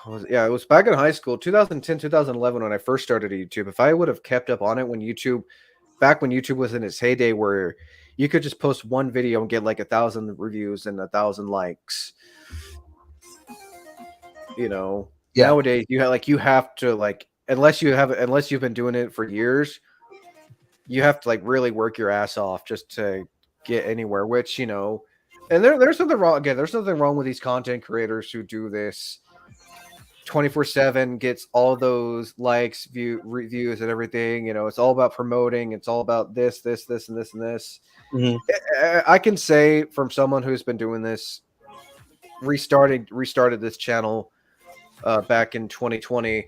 was back in high school, 2010, 2011, when I first started YouTube. If I would have kept up on it back when YouTube was in its heyday, where you could just post one video and get like 1,000 reviews and 1,000 likes. Yeah. Nowadays you have to like, unless you've been doing it for years, you have to like really work your ass off just to get anywhere, which, and there's nothing wrong. Again, there's nothing wrong with these content creators who do this 24/7, gets all those likes, reviews and everything. It's all about promoting. It's all about this, and this, and this. Mhm. I can say, from someone who's been doing this, restarted this channel back in 2020,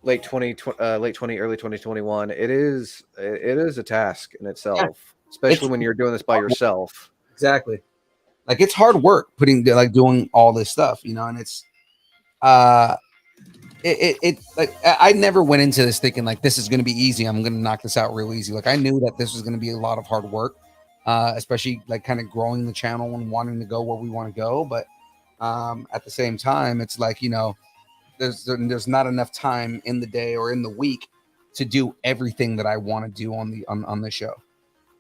late 2020, early 2021. It is a task in itself, especially when you're doing this by yourself. Exactly. Like it's hard work doing all this stuff, you know, and it's it like I never went into this thinking like this is going to be easy. I'm going to knock this out real easy. Like I knew that this was going to be a lot of hard work, especially like kind of growing the channel and wanting to go where we want to go. But at the same time, it's like, you know, there's not enough time in the day or in the week to do everything that I want to do on the show.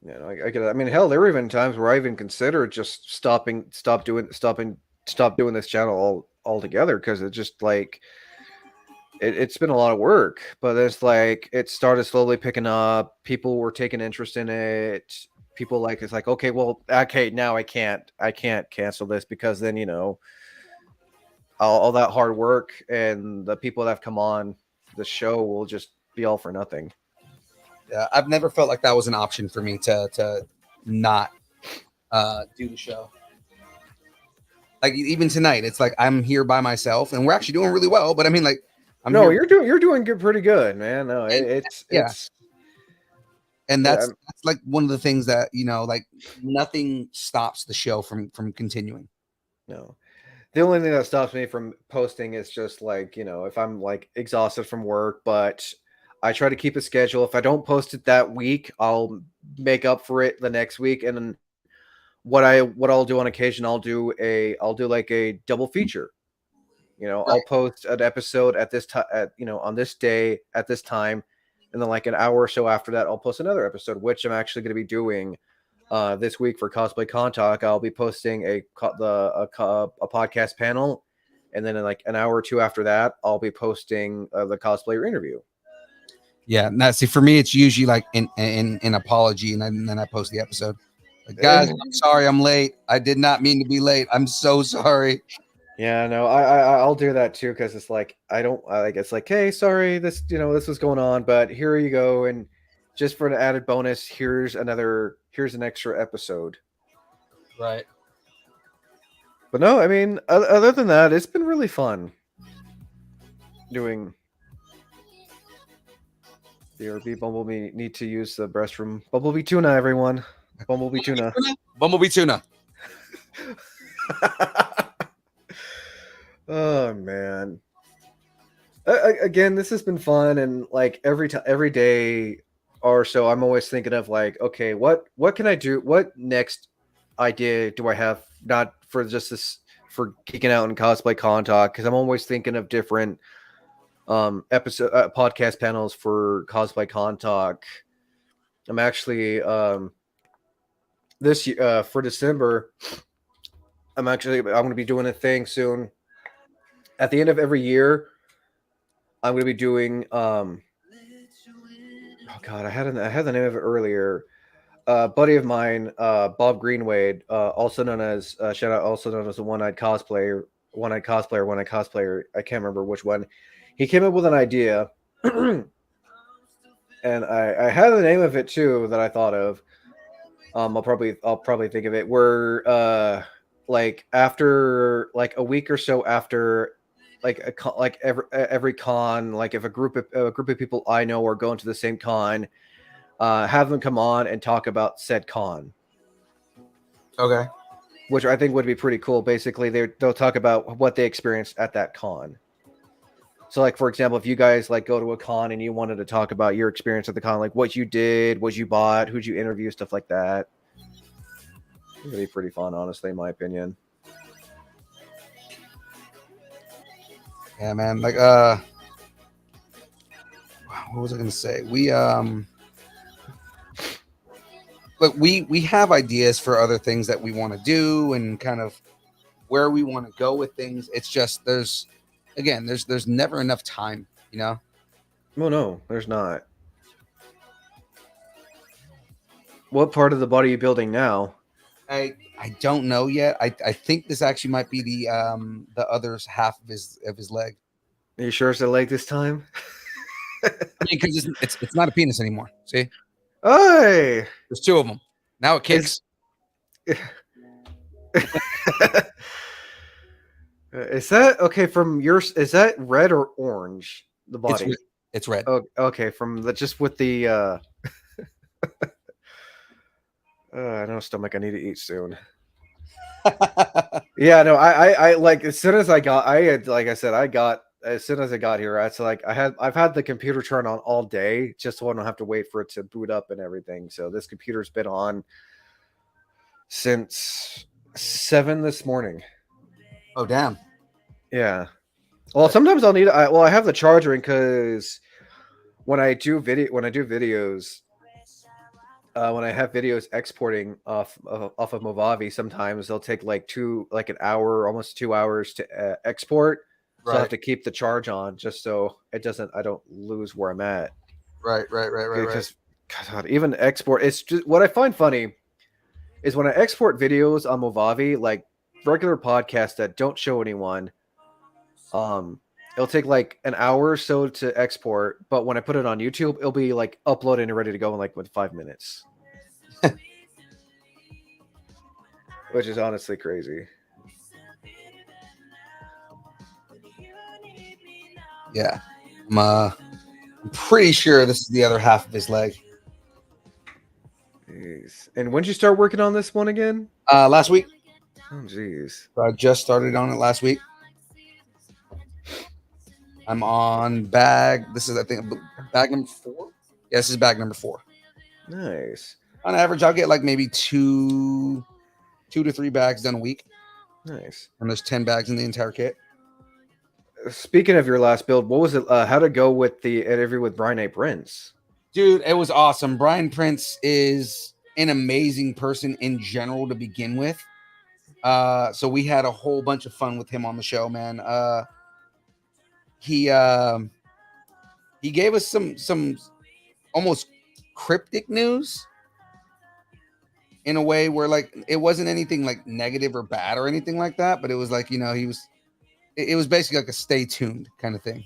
Yeah, I get it. I mean, hell, there were even times where I even considered just stop doing this channel altogether, because it's just like it's been a lot of work. But it's like it started slowly picking up. People were taking interest in it. People like, it's like, okay, well, okay, now I can't cancel this, because then all that hard work and the people that have come on the show will just be all for nothing. Yeah, I've never felt like that was an option for me to not do the show. Like even tonight, it's like I'm here by myself, and we're actually doing really well. But I mean, like, you're doing good, pretty good, man. No, it's and that's like one of the things that, you know, like nothing stops the show from continuing. No, the only thing that stops me from posting is just like, if I'm like exhausted from work, but I try to keep a schedule. If I don't post it that week, I'll make up for it the next week. And then what I'll do on occasion, I'll do like a double feature. Right. I'll post an episode at this time, on this day at this time, and then like an hour or so after that, I'll post another episode, which I'm actually going to be doing this week for Cosplay Con Talk. I'll be posting a podcast panel, and then in like an hour or two after that, I'll be posting the cosplayer interview. Yeah. Now, see, for me, it's usually like an apology, and then I post the episode. Like, guys, I'm sorry I'm late. I did not mean to be late. I'm so sorry. Yeah, no, I'll do that too because it's like it's like, hey, sorry, this this was going on, but here you go, and just for an added bonus, here's an extra episode. Right. But no, I mean, other than that, it's been really fun doing. BRB Bumblebee need to use the restroom. Bumblebee tuna, everyone. Bumblebee tuna. Bumblebee tuna. Oh man. Again, this has been fun, and like every day or so, I'm always thinking of like, okay, what can I do? What next idea do I have? Not for just this for geeking out and cosplay con talk, because I'm always thinking of different episode podcast panels for cosplay con talk. I'm actually this year for December. I'm going to be doing a thing soon. At the end of every year, I'm going to be doing oh god, I had the name of it earlier. Buddy of mine, Bob Greenwade, also known as shout out, also known as the One-Eyed Cosplayer. I can't remember which one. He came up with an idea, and I had the name of it too that I thought of. I'll probably think of it. Where like after like a week or so after like every con, like if a group of people I know are going to the same con, have them come on and talk about said con. Okay. Which I think would be pretty cool. Basically, they'll talk about what they experienced at that con. So, like, for example, if you guys like go to a con and you wanted to talk about your experience at the con, like what you did, what you bought, who'd you interview, stuff like that. It'd be pretty fun, honestly, in my opinion. Yeah, man. Like, what was I gonna say? Look, we have ideas for other things that we want to do and kind of where we want to go with things. It's just there's never enough time, you know? Well, no, there's not. What part of the body are you building now? I don't know yet. I think this actually might be the other half of his leg. Are you sure it's a leg this time? I mean, because it's not a penis anymore. See? Hey, There's two of them. Now it kicks. Is that okay from yours? Is that red or orange? The body. It's red. Oh, okay. From the just with the I know stomach. I need to eat soon. Yeah, no. I like as soon as I got as soon as I got here. It's like I've had the computer turn on all day just so I don't have to wait for it to boot up and everything. So this computer's been on since 7 this morning. Oh damn. Yeah. Well, sometimes I'll need. I have the charger in because when I do videos, when I have videos exporting off of Movavi, sometimes they'll take like an hour, almost 2 hours to export. So I have to keep the charge on just so I don't lose where I'm at. Right. Because God, even export, it's just what I find funny is when I export videos on Movavi, like regular podcasts that don't show anyone. It'll take like an hour or so to export, but when I put it on YouTube, it'll be like uploaded and ready to go in like with 5 minutes. Which is honestly crazy. Yeah. I'm pretty sure this is the other half of his leg. Jeez. And when did you start working on this one again? Last week. Oh, jeez. I just started on it last week. I'm on bag. This is, I think, bag number 4. Yeah, this is bag number 4. Nice. On average, I'll get like maybe 2 to 3 bags done a week. Nice. And there's 10 bags in the entire kit. Speaking of your last build, what was it? How to go with the interview with Brian A. Prince? Dude, it was awesome. Brian Prince is an amazing person in general to begin with. So we had a whole bunch of fun with him on the show, man. He gave us some almost cryptic news in a way where like it wasn't anything like negative or bad or anything like that, but it was like, it was basically like a stay tuned kind of thing.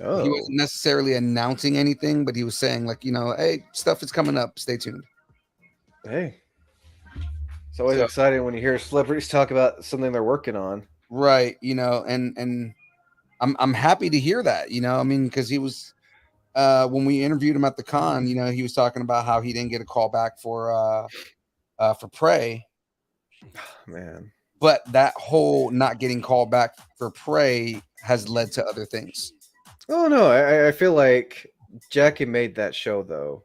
Oh, He wasn't necessarily announcing anything, but he was saying like, hey, stuff is coming up, stay tuned. hey. It's always exciting when you hear celebrities talk about something they're working on. Right, and I'm happy to hear that, I mean, because he was when we interviewed him at the con, he was talking about how he didn't get a call back for Prey. Man. But that whole not getting called back for Prey has led to other things. Oh no, I feel like Jackie made that show though.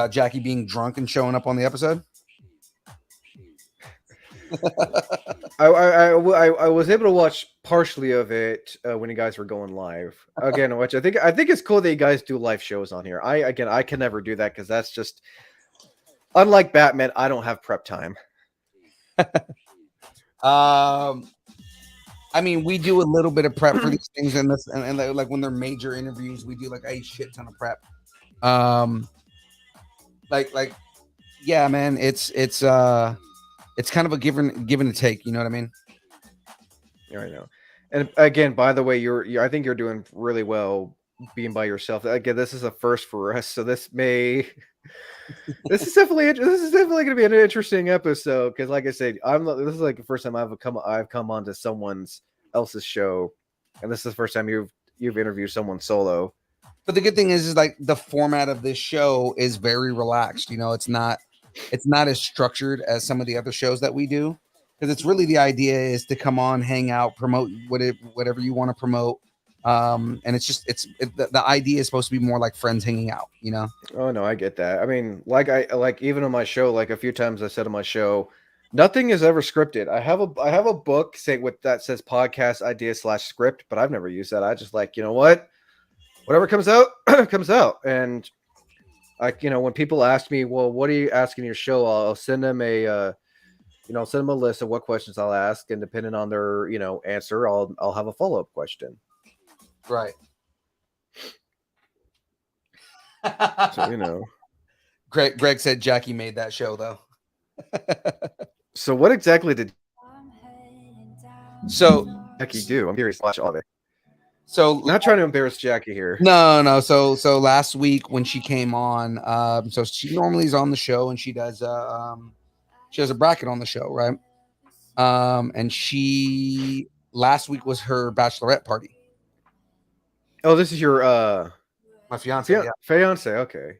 Jackie being drunk and showing up on the episode. I was able to watch partially of it when you guys were going live again, which I think it's cool that you guys do live shows on here. I can never do that because that's just unlike Batman. I don't have prep time. I mean, we do a little bit of prep for these things, and like when they're major interviews, we do like a shit ton of prep. Like, yeah, man, it's kind of a give and take. You know what I mean? Yeah, I know. And again, by the way, I think you're doing really well being by yourself. Again, this is a first for us, so this is definitely going to be an interesting episode because, like I said, this is like the first time I've come onto someone else's show, and this is the first time you've interviewed someone solo. But the good thing is like the format of this show is very relaxed. It's not as structured as some of the other shows that we do, because it's really the idea is to come on, hang out, promote whatever you want to promote. And it's just the idea is supposed to be more like friends hanging out, Oh no, I get that. I mean, like even on my show, like a few times I said on my show, nothing is ever scripted. I have a book that says podcast idea / script, but I've never used that. I just like, whatever comes out comes out. And when people ask me, well, what are you asking your show? I'll send them a list of what questions I'll ask, and depending on their answer, I'll have a follow-up question. Right. So, Greg said Jackie made that show though. So what exactly did Jackie do? I'm curious to watch all of it. So not trying to embarrass Jackie here. No. So last week when she came on, so she normally is on the show and she does she has a bracket on the show, right? And last week was her bachelorette party. Oh, this is your my fiance. Yeah. Fiance, okay.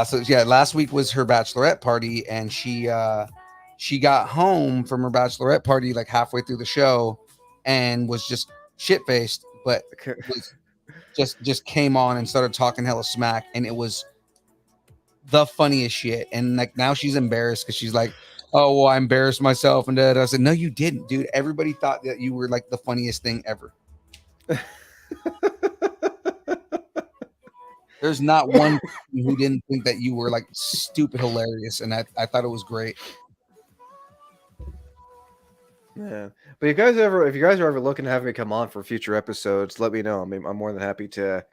So yeah, last week was her bachelorette party, and she got home from her bachelorette party like halfway through the show, and was just shit faced, but was just came on and started talking hella smack, and it was the funniest shit. And like now she's embarrassed because she's like, oh well, I embarrassed myself, and I said, no, you didn't, dude. Everybody thought that you were like the funniest thing ever. There's not one who didn't think that you were like stupid hilarious, and I thought it was great. Yeah, but if you guys are ever looking to have me come on for future episodes, let me know. I mean, I'm more than happy to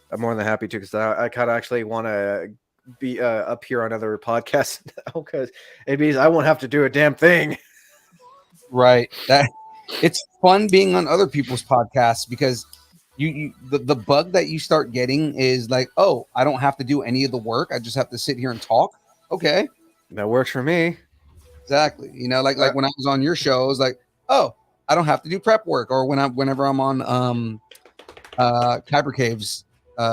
because I kind of actually want to be up here on other podcasts now because it means I won't have to do a damn thing. Right. That it's fun being on other people's podcasts because the bug that you start getting is like, oh, I don't have to do any of the work. I just have to sit here and talk. Okay. That works for me. Exactly. Like when I was on your show, I was like, oh, I don't have to do prep work. Or whenever I'm on Kyber Cave's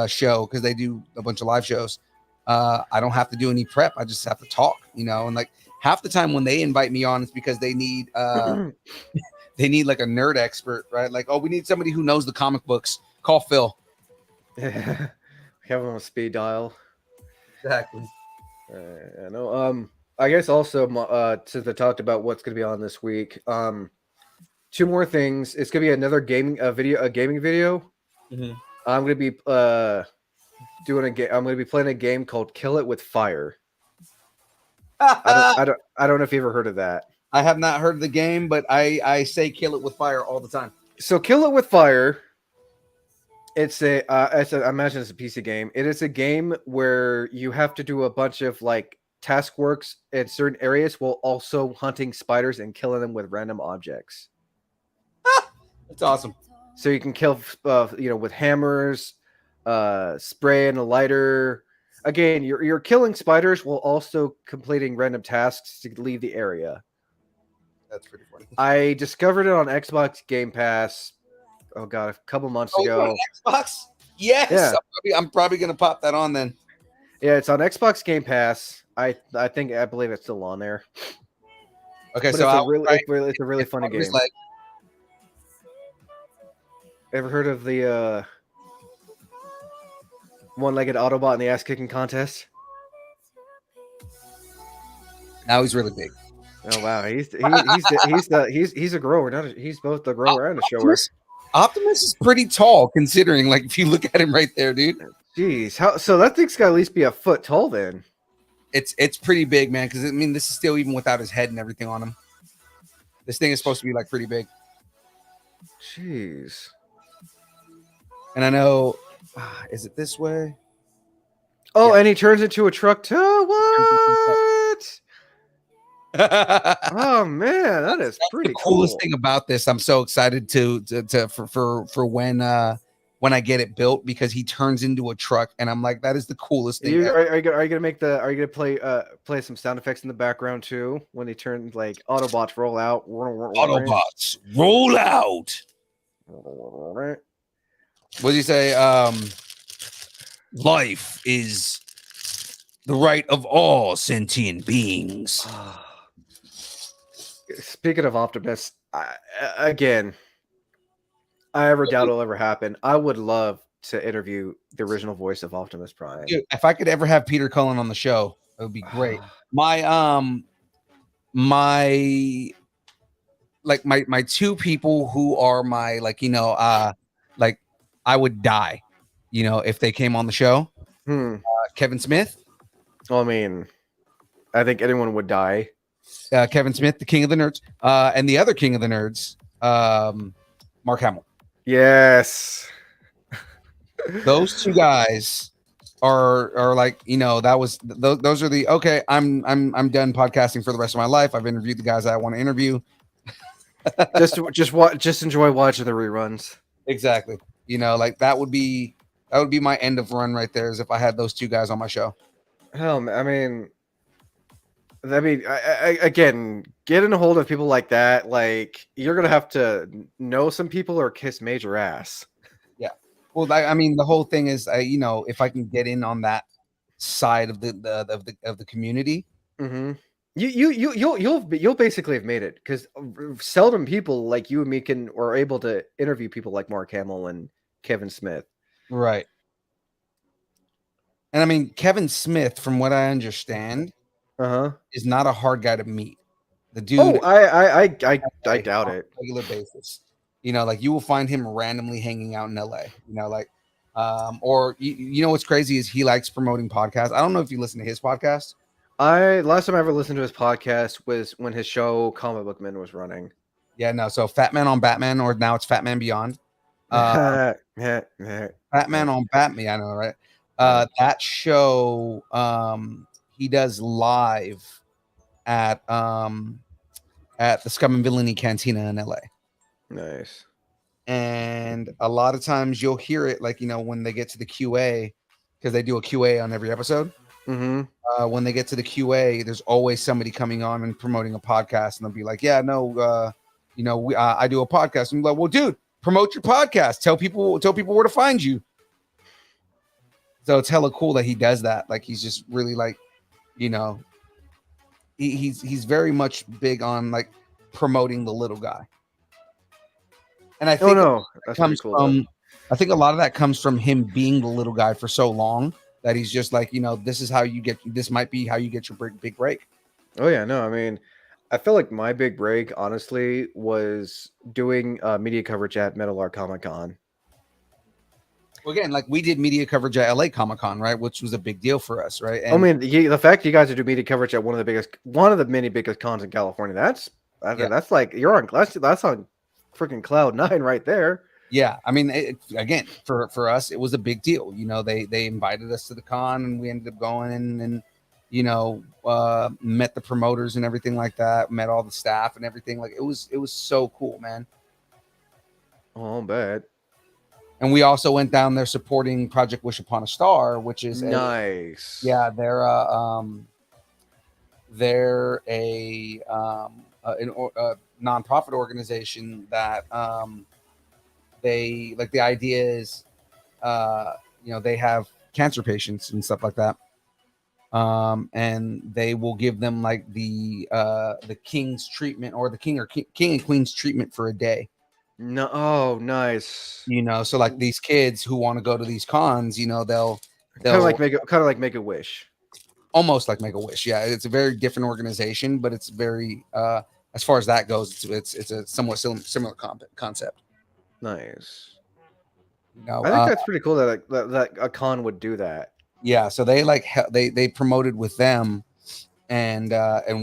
show, because they do a bunch of live shows, I don't have to do any prep. I just have to talk, and like half the time when they invite me on, it's because they need they need like a nerd expert, right? Like, oh, we need somebody who knows the comic books. Call Phil. Yeah. Have him on speed dial. Exactly. I know. I guess also since I talked about what's going to be on this week, two more things. It's going to be another gaming video. Mm-hmm. I'm going to be I'm going to be playing a game called Kill It with Fire. I don't know if you ever heard of that. I have not heard of the game, but I say kill it with fire all the time. So Kill It with Fire I imagine it's a PC game. It is a game where you have to do a bunch of like task works in certain areas while also hunting spiders and killing them with random objects. That's awesome. So you can kill, with hammers, spray and a lighter. Again, you're killing spiders while also completing random tasks to leave the area. That's pretty funny. I discovered it on Xbox Game Pass. Oh god, a couple months ago. Xbox? Yes. Yeah. I'm probably gonna pop that on then. Yeah, it's on Xbox Game Pass. I believe it's still on there. Okay, But so it's a really funny game. Like, ever heard of the one-legged Autobot in the ass-kicking contest? now he's really big. Oh wow, he's a grower. He's both the grower and a shower. Optimus is pretty tall, considering, like, if you look at him right there, dude. Jeez, so that thing's got to at least be a foot tall then. It's pretty big, man. Because I mean, this is still even without his head and everything on him. This thing is supposed to be like pretty big. Jeez. And I know, is it this way? Oh, Yeah. and he turns into a truck too. What? Oh man, that is pretty the coolest cool. thing about this. I'm so excited for when I get it built, because he turns into a truck, and I'm like, that is the coolest thing. Are you gonna play some sound effects in the background too when he turns, like, Autobots roll out? Autobots roll out. What does he say? Life is the right of all sentient beings. Speaking of Optimus, I ever doubt it'll ever happen. I would love to interview the original voice of Optimus Prime. Dude, if I could ever have Peter Cullen on the show, it would be great. My two people who are my, like, like, I would die, if they came on the show. Kevin Smith. Well, I mean, I think anyone would die. Kevin Smith, the king of the nerds, and the other king of the nerds, Mark Hamill. Yes. Those two guys are like, those are the okay. I'm done podcasting for the rest of my life. I've interviewed the guys I want to interview. just enjoy watching the reruns. Exactly. Like that would be my end of run right there, is if I had those two guys on my show. Hell, I mean, again, getting a hold of people like that, like, you're gonna have to know some people or kiss major ass. Yeah. Well, I mean, the whole thing is, if I can get in on that side of the community, you'll basically have made it, because seldom people like you and me are able to interview people like Mark Hamill and Kevin Smith. Right. And I mean, Kevin Smith, from what I understand, is not a hard guy to meet. The dude. Oh, I doubt it. Regular basis. Like, you will find him randomly hanging out in LA. Or what's crazy is he likes promoting podcasts. I don't know if you listen to his podcast. Last time I ever listened to his podcast was when his show Comic Book Men was running. Yeah, no. So Fat Man on Batman, or now it's Fat Man Beyond. Fat Man on Batman. I know, right? That show, he does live at the Scum and Villainy Cantina in LA. Nice. And a lot of times you'll hear it, like, when they get to the QA, because they do a QA on every episode. When they get to the QA, there's always somebody coming on and promoting a podcast, and they'll be like, yeah, no, I do a podcast. And I'm like, well, dude, promote your podcast. Tell people where to find you. So it's hella cool that he does that. Like, he's just really, like, he's very much big on, like, promoting the little guy. And I think that's comes cool, from, I think a lot of that comes from him being the little guy for so long that he's just like, this might be how you get your big break. Oh yeah, no, I mean, I feel like my big break, honestly, was doing media coverage at Metal Art Comic Con. Well, again, like, we did media coverage at LA Comic Con, right, which was a big deal for us, right? And, I mean, the fact you guys do media coverage at one of the many biggest cons in California, that's like that's on freaking cloud 9 right there. Yeah, I mean, again, for us, it was a big deal. You know, they invited us to the con, and we ended up going and you know, met the promoters and everything like that. Met all the staff and everything. Like it was so cool, man. Oh, bad. And we also went down there supporting Project Wish Upon a Star, which is Nice. they're a nonprofit organization that they like. The idea is you know, they have cancer patients and stuff like that, and they will give them like the king's treatment, or the king and queen's treatment for a day. No, oh, nice. You know, so like these kids who want to go to these cons, you know, they'll kind of like make a wish. Almost like Make a Wish. Yeah, it's a very different organization, but it's very as far as that goes, it's a somewhat similar concept. Nice. You know, I think that's pretty cool that that a con would do that. Yeah, so they like they promoted with them, and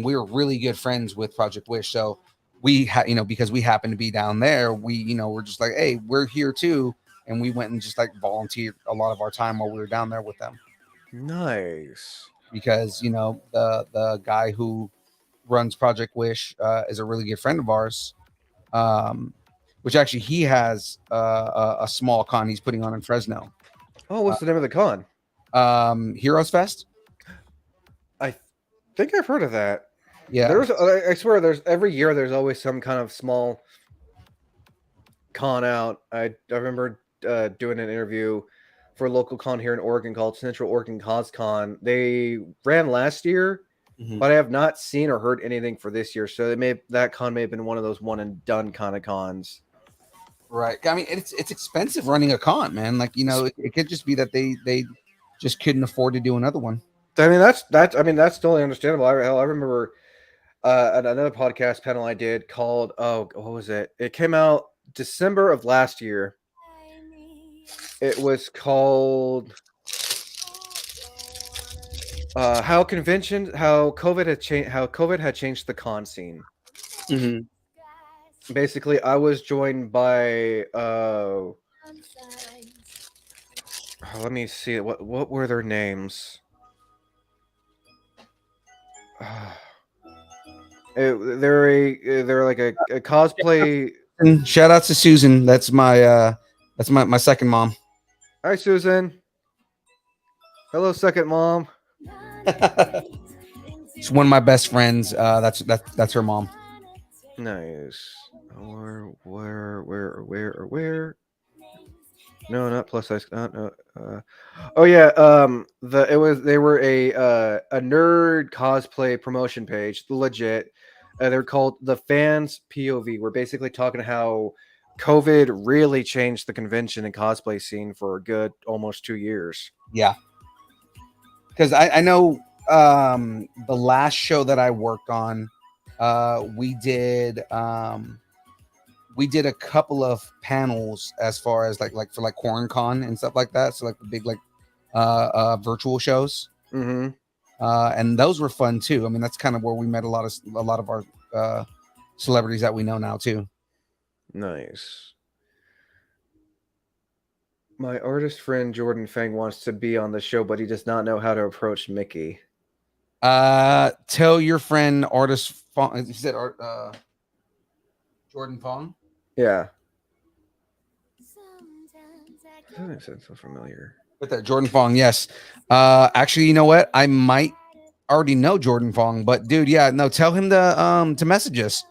we were really good friends with Project Wish. So we you know, because we happened to be down there, we, you know, we're just like, hey, we're here too, and we went and just like volunteered a lot of our time while we were down there with them. Nice. Because, you know, the guy who runs Project Wish is a really good friend of ours, which actually he has a small con he's putting on in Fresno. Oh, what's the name of the con? Heroes Fest. I think I've heard of that. Yeah, I swear, there's every year there's always some kind of small con out. I remember doing an interview for a local con here in Oregon called Central Oregon CosCon. They ran last year, but I have not seen or heard anything for this year. So that con may have been one of those one and done kind of cons. Right. I mean, it's expensive running a con, man. Like, you know, it could just be that they just couldn't afford to do another one. I mean, that's totally understandable. I remember another podcast panel I did called, what was it? It came out December of last year. It was called how COVID had changed the con scene. Basically, I was joined by let me see, what were their names? They're like a cosplay. Shout out to Susan. That's my second mom. Hi, Susan. Hello, second mom. It's one of my best friends. That's her mom. Nice. Where? No, not plus size. No. Oh yeah. They were a nerd cosplay promotion page, legit. They're called the Fans POV. We're basically talking how COVID really changed the convention and cosplay scene for a good almost 2 years. Yeah. Because I know the last show that I worked on, we did a couple of panels as far as like for like CornCon and stuff like that. So like the big like virtual shows. Mm-hmm. And those were fun too. I mean, that's kind of where we met a lot of our celebrities that we know now too. Nice. My artist friend Jordan Fang wants to be on the show, but he does not know how to approach Mickey. Tell your friend artist Fong. He said Jordan Fong. Yeah. That sounds so familiar. With that Jordan Fong, yes. Actually, you know what? I might already know Jordan Fong, but dude, yeah, no, tell him to message us.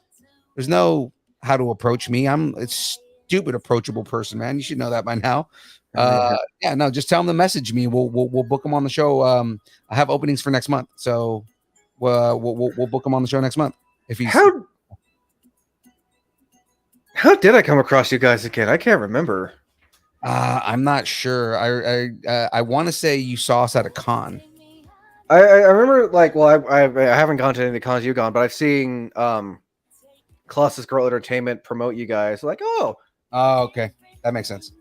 There's no how to approach me. I'm a stupid approachable person, man. You should know that by now. Yeah, no, just tell him to message me. We'll book him on the show. I have openings for next month, so we'll book him on the show next month. If he's how did I come across you guys again? I can't remember. I'm not sure. I want to say you saw us at a con. I remember, like, well, I haven't gone to any of the cons you've gone, but I've seen Colossus Girl Entertainment promote you guys. Like, oh, okay, that makes sense.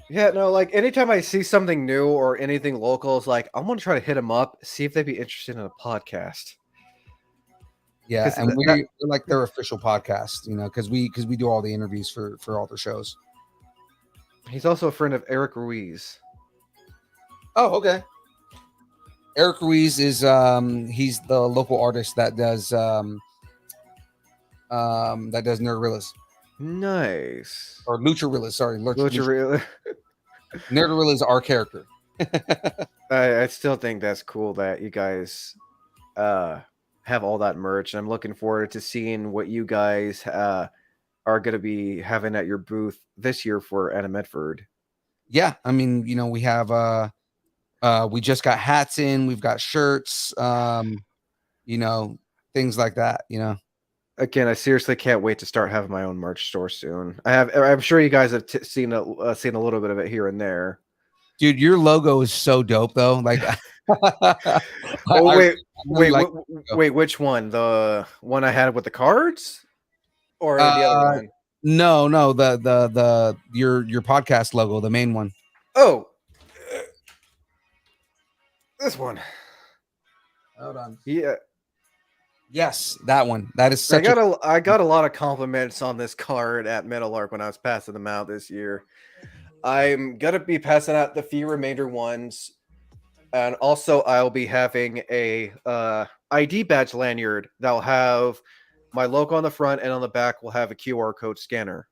Yeah, no, like anytime I see something new or anything local, it's like I'm gonna try to hit them up, see if they'd be interested in a podcast. Yeah, and we're like their official podcast, you know, because we do all the interviews for all their shows. He's also a friend of Eric Ruiz. Oh, okay. Eric Ruiz is he's the local artist that does Nerdrillas Nice. or Lucharillas. Sorry, Lucha. Nerdrilla is our character. I still think that's cool that you guys have all that merch. I'm looking forward to seeing what you guys are going to be having at your booth this year for Anna Medford. Yeah, I mean, you know, we have we just got hats in, we've got shirts, you know, things like that, you know. Again, I seriously can't wait to start having my own merch store soon. I'm sure you guys have seen a little bit of it here and there. Dude, your logo is so dope, though. Like, oh wait, which one? The one I had with the cards, or the other one? No, your podcast logo, the main one. Oh, this one. Hold on. Yeah. Yes, that one. That is such. I got a lot of compliments on this card at Metal Arc when I was passing them out this year. I'm gonna be passing out the few remainder ones, and also I'll be having a ID badge lanyard that'll have my logo on the front, and on the back will have a QR code scanner.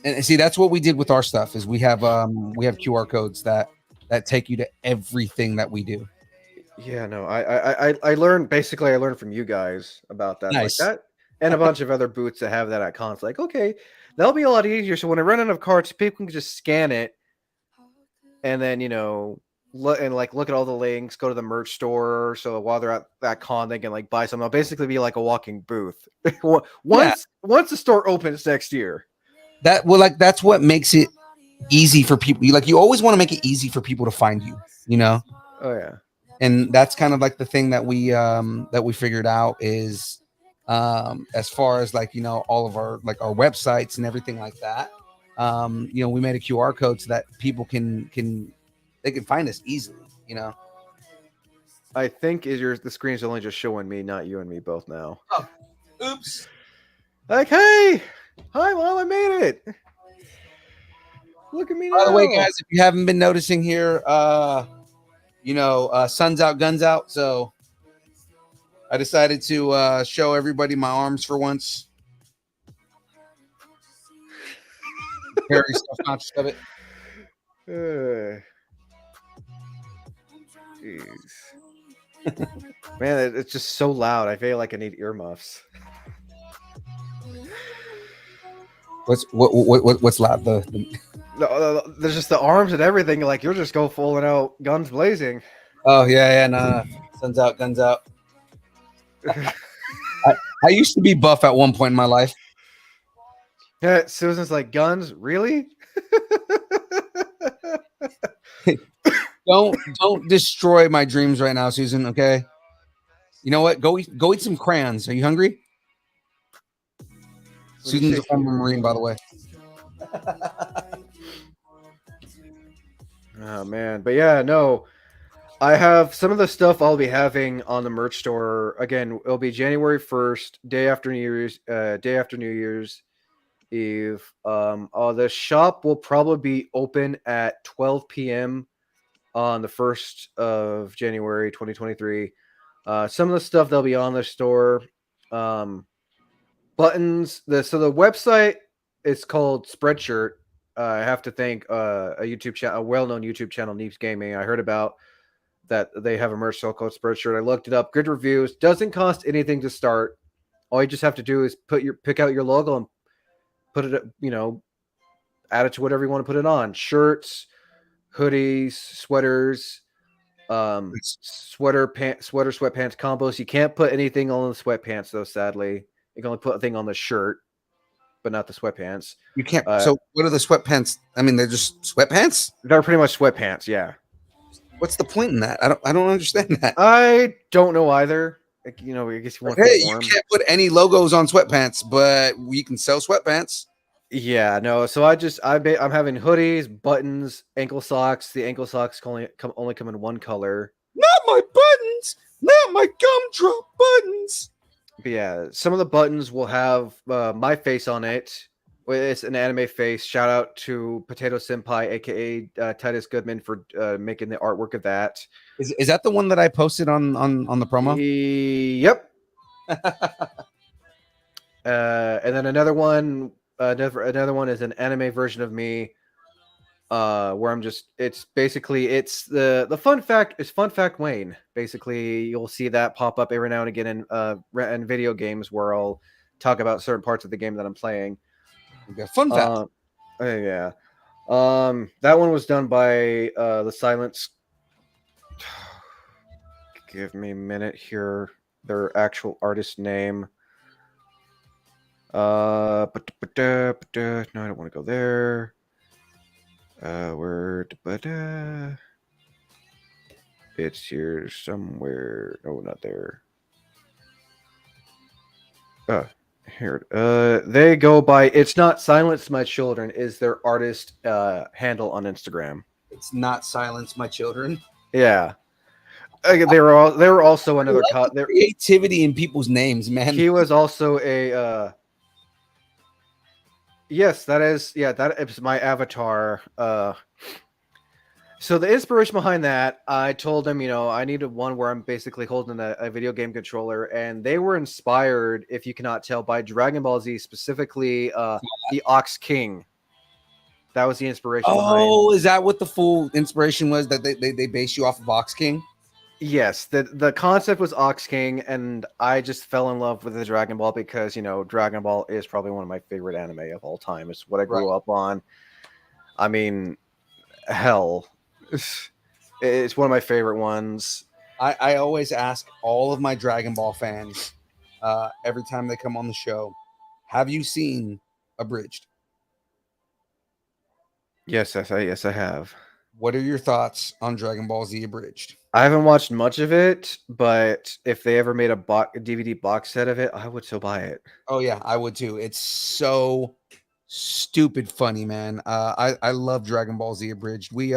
And see, that's what we did with our stuff. Is we have QR codes that take you to everything that we do. Yeah, no, I learned from you guys about that, nice. Like that, and a bunch of other booths that have that at cons. Like, okay, that'll be a lot easier. So when I run out of cards, people can just scan it, and then look at all the links, go to the merch store. So while they're at that con, they can like buy something. It'll basically be like a walking booth. once the store opens next year. That's what makes it easy for people. You always want to make it easy for people to find you. You know. Oh yeah. And that's kind of like the thing that we figured out is as far as all of our our websites and everything like that. We made a QR code so that people can find us easily. I think the screen's only just showing me, not you and me both now. Oh, oops. Like, hey, hi, Mom, I made it. Look at me now. By the way, guys, if you haven't been noticing here, sun's out, guns out. So I decided to show everybody my arms for once. Very self-conscious of it. Jeez. Man, it's just so loud. I feel like I need earmuffs. What's loud? There's just the arms and everything. Like you're just go falling out, guns blazing. Oh yeah, no. Sun's out, guns out. I used to be buff at one point in my life. Yeah, Susan's like, guns, really? Don't destroy my dreams right now, Susan. Okay. You know what? Go eat some crayons. Are you hungry? Susan's a former Marine, by the way. Oh man, but yeah, no. I have some of the stuff I'll be having on the merch store. Again, it'll be January 1st, day after New Year's Eve. The shop will probably be open at 12 p.m. on the 1st of January 2023. Some of the stuff that'll be on the store, buttons. The website is called Spreadshirt. I have to thank a well-known YouTube channel, Neeps Gaming. I heard about that they have a merch store called Spreadshirt. I looked it up. Good reviews. Doesn't cost anything to start. All you just have to do is pick out your logo and put it, add it to whatever you want to put it on. Shirts, hoodies, sweaters, sweatpants combos. You can't put anything on the sweatpants though, sadly. You can only put a thing on the shirt, but not the sweatpants. You can't. So what are the sweatpants? I mean, they're just sweatpants? They're pretty much sweatpants, yeah. What's the point in that? I don't understand that. I don't know either. I guess you want to you can't put any logos on sweatpants, but we can sell sweatpants. Yeah, no. So I'm having hoodies, buttons, ankle socks. The ankle socks only come in one color. Not my buttons. Not my gumdrop buttons. But yeah, some of the buttons will have my face on it. It's an anime face. Shout out to Potato Senpai, aka Titus Goodman, for making the artwork of that. Is that the one that I posted on the promo? Yep. And then another one is an anime version of me, where I'm just. It's the fun fact is Fun Fact Wayne. Basically, you'll see that pop up every now and again in video games where I'll talk about certain parts of the game that I'm playing. Okay, fun fact. Yeah. That one was done by the Silence. Give me a minute here. Their actual artist name. No, I don't want to go there. It's here somewhere. No, not there. Here. They go by. It's not Silence My Children. Is their artist handle on Instagram? It's not Silence My Children. Yeah. They were also another creativity in people's names, man. He was also a yes, that is my avatar. So the inspiration behind that, I told them, I needed one where I'm basically holding a video game controller, and they were inspired, if you cannot tell, by Dragon Ball Z, specifically the Ox King. That was the inspiration. Oh, is that what the full inspiration was? That they base you off of Ox King? Yes, the concept was Ox King, and I just fell in love with the Dragon Ball because Dragon Ball is probably one of my favorite anime of all time. It's what I grew up on. I mean, hell, it's one of my favorite ones. I always ask all of my Dragon Ball fans every time they come on the show, have you seen Abridged? Yes, I have. What are your thoughts on Dragon Ball Z Abridged? I haven't watched much of it, but if they ever made a DVD box set of it, I would still buy it. Oh yeah, I would too. It's so stupid funny, man. I love Dragon Ball Z Abridged. We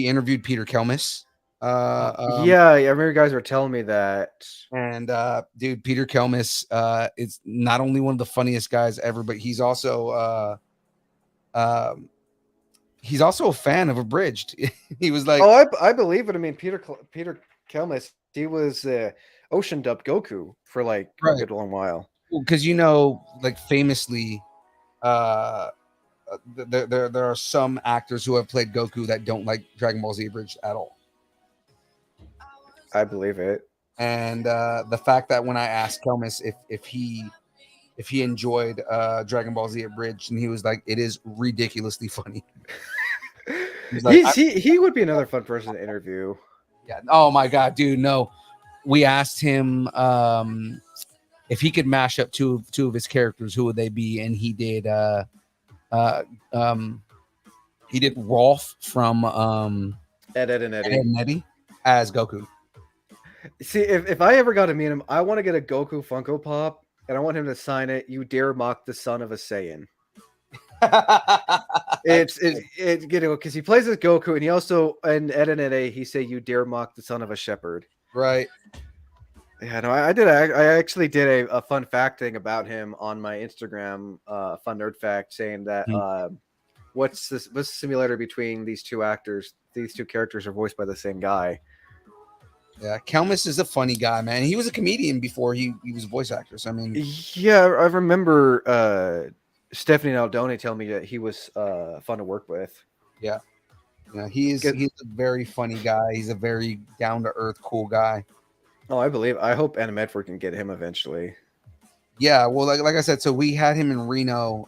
interviewed Peter Kelmis. Yeah, I remember you guys were telling me that. And dude, Peter Kelmis is not only one of the funniest guys ever, but he's also a fan of Abridged. He was like, "Oh, I believe it." I mean, Peter Kelmis, he was ocean dubbed Goku for like a good long while. Because like famously, there are some actors who have played Goku that don't like Dragon Ball Z Abridged at all. I believe it. And the fact that when I asked Kelmis if he enjoyed Dragon Ball Z Abridged, and he was like, it is ridiculously funny. Like, he would be another fun person to interview. Yeah. Oh my god, dude. No, we asked him if he could mash up two of his characters, who would they be? And he did Rolf from Ed, and Eddie as Goku. See, if I ever got to meet him, I want to get a Goku Funko Pop, and I want him to sign it. You dare mock the son of a Saiyan. It's because he plays as Goku, and he also in Ed and Eddie he say you dare mock the son of a shepherd. Right. Yeah, no, I did. I actually did a fun fact thing about him on my Instagram, fun nerd fact, saying that what's the similarity between these two actors? These two characters are voiced by the same guy. Yeah, Kelmis is a funny guy, man. He was a comedian before he was a voice actor. So I mean, yeah, I remember Stephanie Naldoni telling me that he was fun to work with. Yeah, he's a very funny guy. He's a very down to earth, cool guy. Oh, I hope Animedford can get him eventually. Yeah, well, like I said, so we had him in Reno,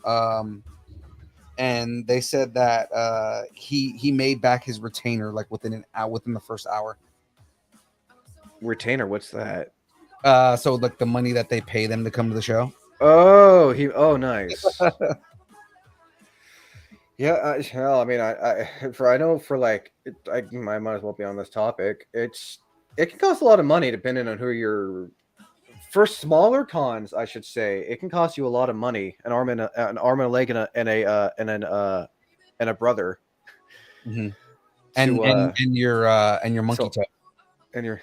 and they said that he made back his retainer like within the first hour. Retainer, what's that? So like the money that they pay them to come to the show. Oh, nice. Yeah, hell, I mean, I know for like, I might as well be on this topic. It can cost a lot of money depending on who you're. For smaller cons, I should say, it can cost you a lot of money. An arm and a leg and a brother. Mm-hmm. And your monkey toe. And your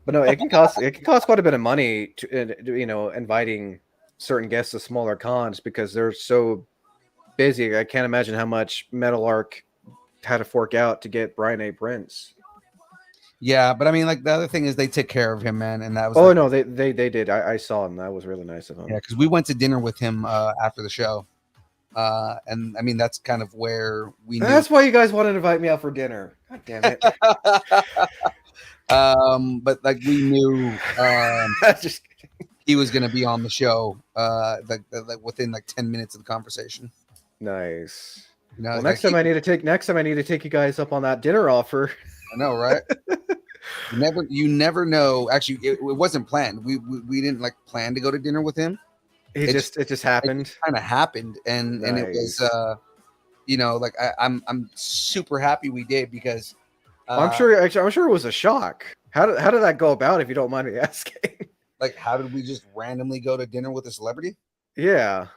but no, it can cost quite a bit of money to inviting certain guests to smaller cons because they're so busy. I can't imagine how much Metal Arc had to fork out to get Brian A. Prince. Yeah, but I mean, like the other thing is they took care of him, man, and that was Oh like, no, they did. I saw him. That was really nice of him. yeah, because we went to dinner with him after the show, and I mean that's kind of where we knew. That's why you guys wanted to invite me out for dinner. God damn it! But like we knew Just he was going to be on the show, like within like 10 minutes of the conversation. nice. You know, Well, it's next like, time I need to take you guys up on that dinner offer. I know, right? You never know. Actually, it wasn't planned. We didn't like plan to go to dinner with him. It just happened. Kind of happened, and it was you know, like I'm super happy we did because I'm sure it was a shock. How did that go about, if you don't mind me asking? Like, how did we just randomly go to dinner with a celebrity? Yeah.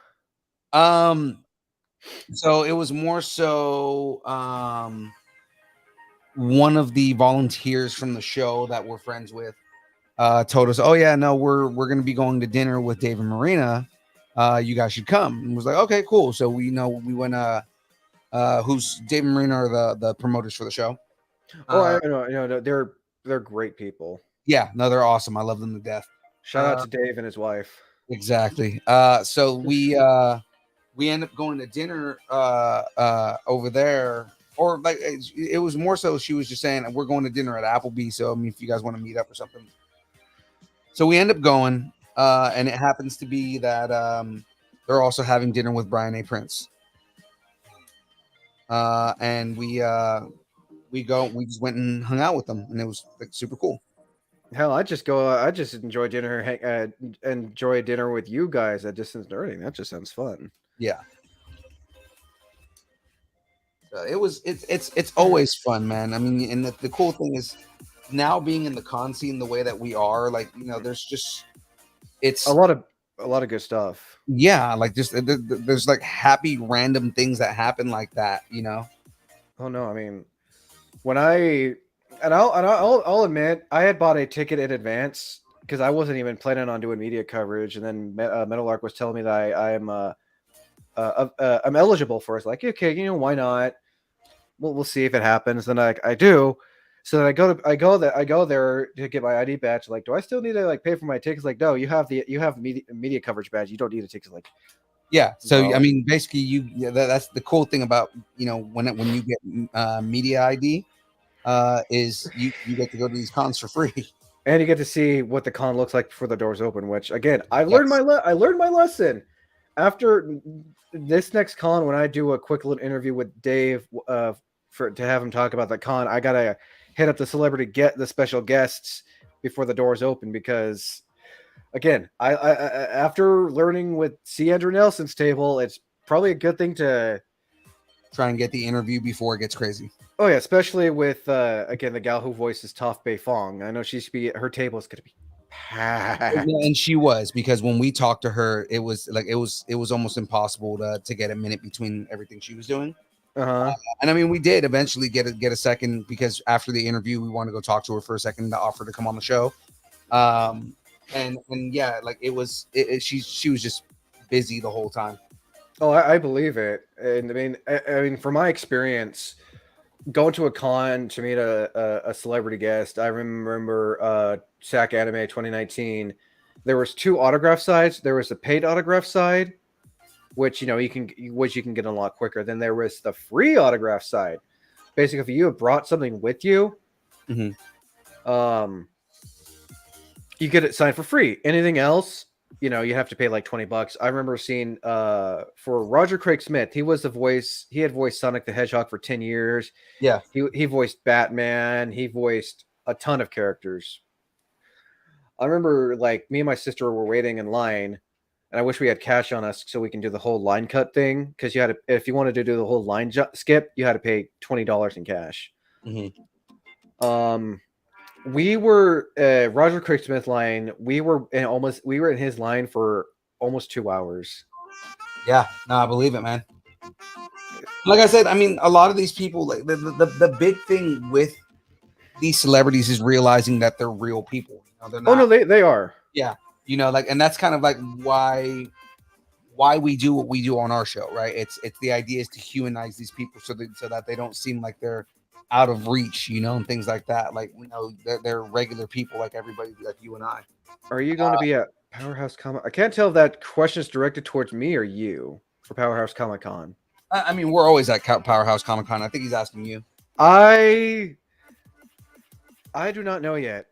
So it was more so one of the volunteers from the show that we're friends with told us, oh yeah, no, we're going to be going to dinner with Dave and Marina. You guys should come. And was like, okay, cool. So we went who's Dave and Marina are the promoters for the show. I know they're great people. Yeah, no, they're awesome. I love them to death. Shout out to Dave and his wife. Exactly. So we end up going to dinner over there, or like it was more so she was just saying we're going to dinner at Applebee's. So I mean, if you guys want to meet up or something. So we end up going, and it happens to be that they're also having dinner with Brian A. Prince. And we just went and hung out with them, and it was like super cool. Hell, I just enjoy dinner, enjoy dinner with you guys at Distance Nerding. That just sounds fun. Yeah. It's always fun, man. I mean, and the cool thing is now being in the con scene the way that we are, like, you know, there's just it's a lot of good stuff. Yeah, like just there's like happy random things that happen like that, you know. Oh no, I mean, I'll admit I had bought a ticket in advance because I wasn't even planning on doing media coverage, and then Metal Arc was telling me that I'm eligible for it. It's like, okay, you know, why not? We'll see if it happens. Then I do. So then I go there to get my ID badge. Like, do I still need to like pay for my tickets? Like, no, you have media coverage badge. You don't need a ticket. Like, yeah. So I mean, basically, that's the cool thing about, you know, when you get media ID, is you get to go to these cons for free, and you get to see what the con looks like before the doors open. Which again, I learned my lesson after this next con. When I do a quick little interview with Dave to have him talk about the con, I gotta hit up the special guests before the doors open, because again, I after learning with C. Andrew Nelson's table, it's probably a good thing to try and get the interview before it gets crazy. Oh yeah, especially with again the gal who voices Toph Bei Fong. I know her table is gonna be packed. Yeah, and she was, because when we talked to her, it was almost impossible to get a minute between everything she was doing. And I mean, we did eventually get a second, because after the interview, we wanted to go talk to her for a second to offer to come on the show. And yeah, like she was just busy the whole time. Oh, I believe it. And I mean, from my experience, going to a con to meet a celebrity guest, I remember SAC Anime 2019. There was two autograph sides. There was a paid autograph side, which you can get a lot quicker. Then there was the free autograph side. Basically, if you have brought something with you, you get it signed for free. Anything else, you have to pay like $20. I remember seeing for Roger Craig Smith, he had voiced Sonic the Hedgehog for 10 years. Yeah. He voiced Batman, he voiced a ton of characters. I remember like me and my sister were waiting in line, and I wish we had cash on us so we can do the whole line cut thing, because if you wanted to do the whole line skip, you had to pay $20 in cash. We were Roger Craig Smith line. We were in his line for almost 2 hours. Yeah, no, I believe it, man. Like I said, I mean, a lot of these people, like the big thing with these celebrities is realizing that they're real people. They're not, oh no, they are. Yeah, You know, like, and that's kind of like why we do what we do on our show, right? It's the idea is to humanize these people so that they don't seem like they're out of reach, you know, and things like that. Like, you know, they're regular people like everybody, like you and I. Are you going to be at Powerhouse Comic? I can't tell if that question is directed towards me or you for Powerhouse Comic Con. I mean, we're always at Powerhouse Comic Con. I think he's asking you. I do not know yet.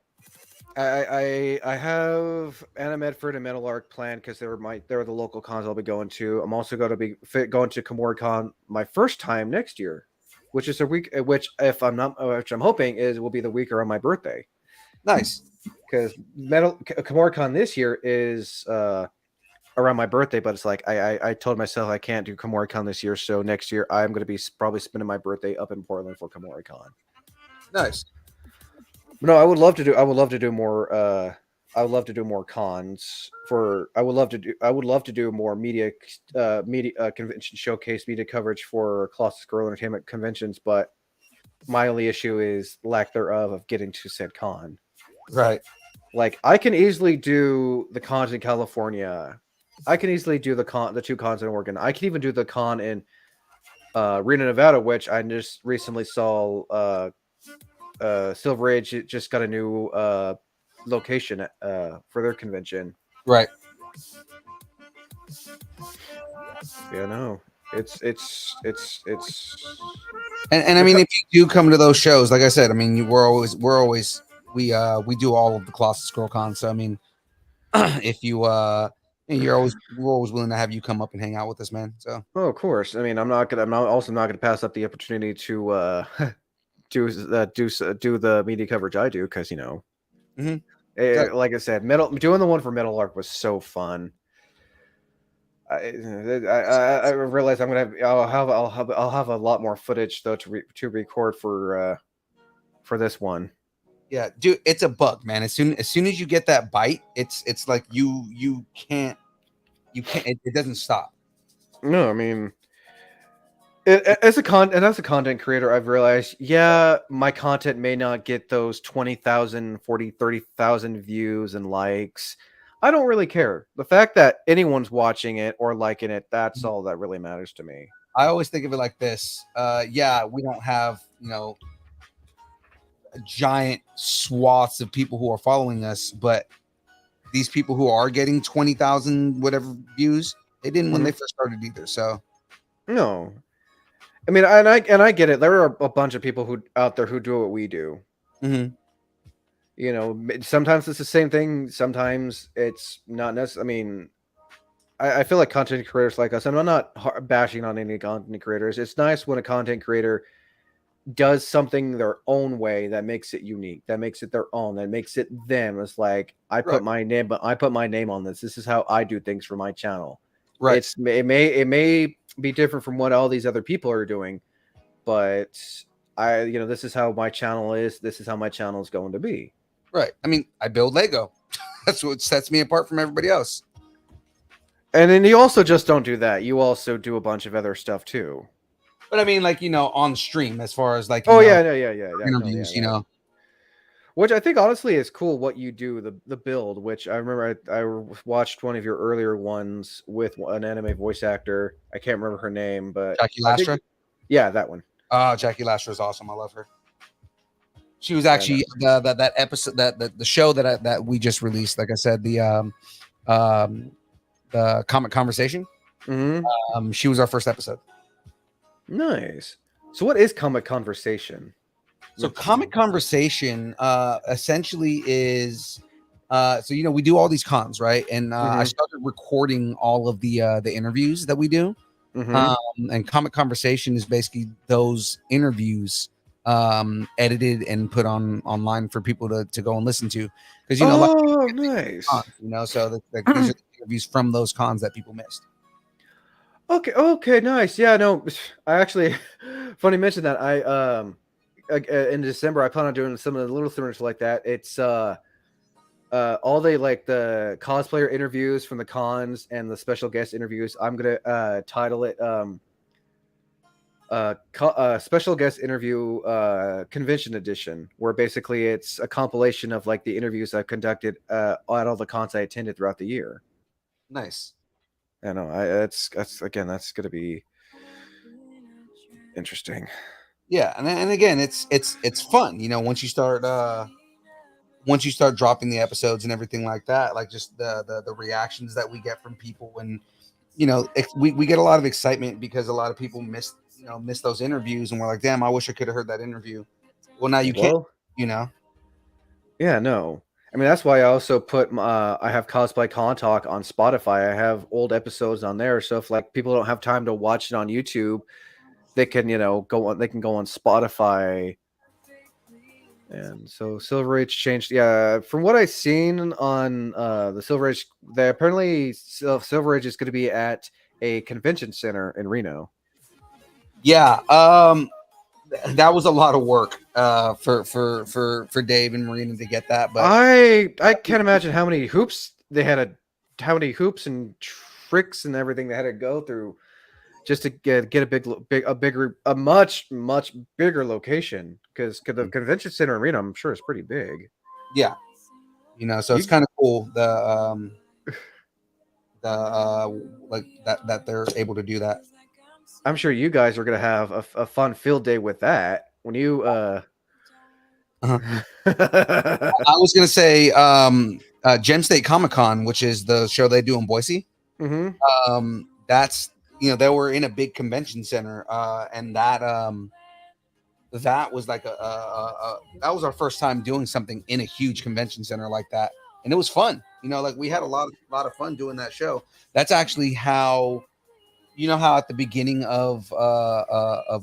I have Anna Medford and Metal Arc planned because they're the local cons I'll be going to. I'm also going to be going to KomoriCon my first time next year, which is a week. Which I'm hoping will be the week around my birthday. Nice, because KomoriCon this year is around my birthday, but it's like I told myself I can't do KomoriCon this year, so next year I'm going to be probably spending my birthday up in Portland for KomoriCon. Nice. No, I would love to do more. I would love to do more cons. I would love to do more media convention showcase media coverage for Colossus Girl Entertainment conventions. But my only issue is lack thereof of getting to said con. Right. Like I can easily do the cons in California. I can easily do the two cons in Oregon. I can even do the con in Reno, Nevada, which I just recently saw. Silver Age just got a new location for their convention. Right. Yeah, no, it's. And I mean, if you do come to those shows, like I said, I mean, we're always we do all of the Colossus Scroll Con. So I mean, if you we're always willing to have you come up and hang out with us, man. So of course. I mean, I'm also not gonna pass up the opportunity to do the media coverage I do because Exactly. like I said, doing the one for Metal Arc was so fun. I realize I'll have a lot more footage though to record for this one. Yeah, dude, it's a bug, man. As soon as you get that bite, it's like you can't it doesn't stop. No, I mean, as a content creator, I've realized, yeah, my content may not get those 20,000, 40, 30,000 views and likes. I don't really care. The fact that anyone's watching it or liking it, that's all that really matters to me. I always think of it like this. Yeah, we don't have, giant swaths of people who are following us, but these people who are getting 20,000 whatever views, they didn't when they first started either. So no, I mean, and I get it. There are a bunch of people out there who do what we do. Mm-hmm. Sometimes it's the same thing. Sometimes it's not necessarily. I mean, I feel like content creators like us, and I'm not bashing on any content creators. It's nice when a content creator does something their own way that makes it unique, that makes it their own, that makes it them. It's like I put my name on this. This is how I do things for my channel. Right. It may be different from what all these other people are doing, but this is how my channel is. This is how my channel is going to be. Right. I mean, I build Lego. That's what sets me apart from everybody else. And then you also just don't do that. You also do a bunch of other stuff too. But I mean, like, on stream, as far as like, interviews, which I think honestly is cool. What you do, the build, which I remember I watched one of your earlier ones with an anime voice actor. I can't remember her name, but Jackie Lastra. Yeah, that one. Jackie Lastra is awesome. I love her. She was actually that episode the show that we just released. Like I said, the Comic Conversation. Mm-hmm. She was our first episode. Nice. So what is Comic Conversation? So Comic Conversation essentially is we do all these cons, right? And I started recording all of the interviews that we do. And Comic Conversation is basically those interviews edited and put online for people to go and listen to, because nice. Cons, so these are the interviews from those cons that people missed. Okay, nice. Yeah, no, I actually funny you mentioned that. I in December I plan on doing some of the little things like that. It's all the cosplayer interviews from the cons and the special guest interviews. I'm gonna title it special guest interview convention edition, where basically it's a compilation of like the interviews I've conducted at all the cons I attended throughout the year. Nice. I know. That's going to be interesting. Yeah, and again, it's fun. Once you start dropping the episodes and everything like that, like just the reactions that we get from people, and we get a lot of excitement because a lot of people miss those interviews, and we're like, damn, I wish I could have heard that interview. Well, now you can't. Yeah, no. I mean, that's why I also put I have Cosplay Con Talk on Spotify. I have old episodes on there, so if like people don't have time to watch it on YouTube, they can go on. They can go on Spotify. And so Silver Age changed. Yeah, from what I've seen on the Silver Age, apparently Silver Age is going to be at a convention center in Reno. Yeah, that was a lot of work for Dave and Marina to get that. But I can't imagine how many hoops how many hoops and tricks and everything they had to go through just to get a much bigger location, because the convention center in Reno, I'm sure, is pretty big. Yeah, so it's kind of cool like that they're able to do that. I'm sure you guys are gonna have a fun field day with that when you. I was gonna say Gem State Comic Con, which is the show they do in Boise. Mm-hmm. That's they were in a big convention center, and that was like that was our first time doing something in a huge convention center like that, and it was fun. Like we had a lot of fun doing that show. That's actually how. How at the beginning of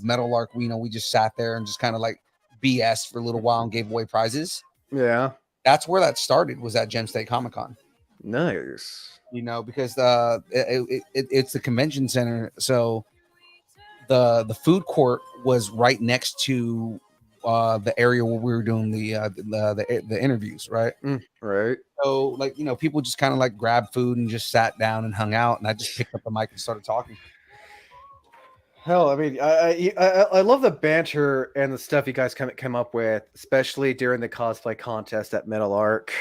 Metal Lark, we just sat there and just kind of like BS for a little while and gave away prizes. Yeah, that's where that started, was at Gem State Comic Con. Nice. Because it's the convention center, so the food court was right next to the area where we were doing the interviews, right? Right. So like people just kind of like grabbed food and just sat down and hung out, and I just picked up the mic and started talking. Hell, I mean, I love the banter and the stuff you guys come up with, especially during the cosplay contest at Metal Arc.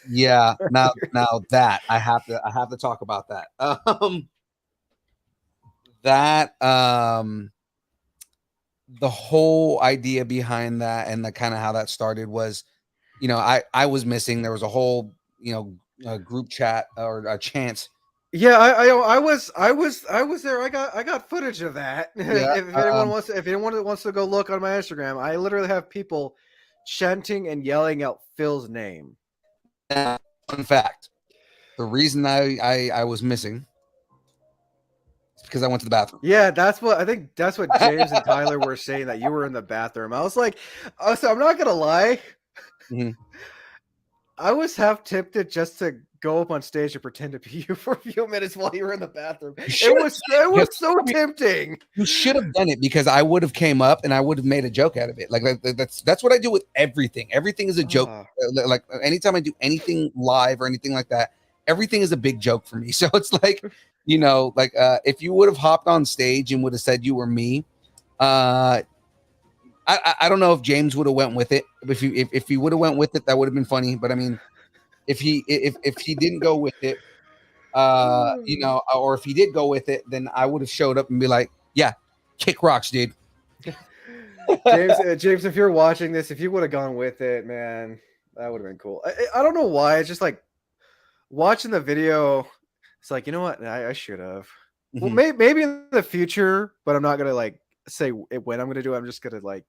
Yeah, now that I have to talk about that. The whole idea behind that and the kind of how that started was, I was missing. There was a whole group chat or a chant. Yeah, I was there. I got footage of that. Yeah, if anyone wants to go look on my Instagram, I literally have people chanting and yelling out Phil's name. Fun fact: the reason I was missing is because I went to the bathroom. Yeah, that's what James and Tyler were saying, that you were in the bathroom. I was like, so I'm not gonna lie. Mm-hmm. I was half tempted just to go up on stage and pretend to be you for a few minutes while you were in the bathroom. It was so tempting. You should have done it, because I would have came up and I would have made a joke out of it. Like that's what I do with everything. Everything is a joke. Like anytime I do anything live or anything like that, everything is a big joke for me. So it's like, if you would have hopped on stage and would have said you were me, I don't know if James would have went with it. If he would have went with it, that would have been funny. But I mean, if he didn't go with it, or if he did go with it, then I would have showed up and be like, yeah, kick rocks, dude. James, if you're watching this, if you would have gone with it, man, that would have been cool. I don't know why. It's just like watching the video. It's like, you know what? I should have. Mm-hmm. Well, maybe in the future, but I'm not gonna like say when I'm gonna do it. I'm just gonna like,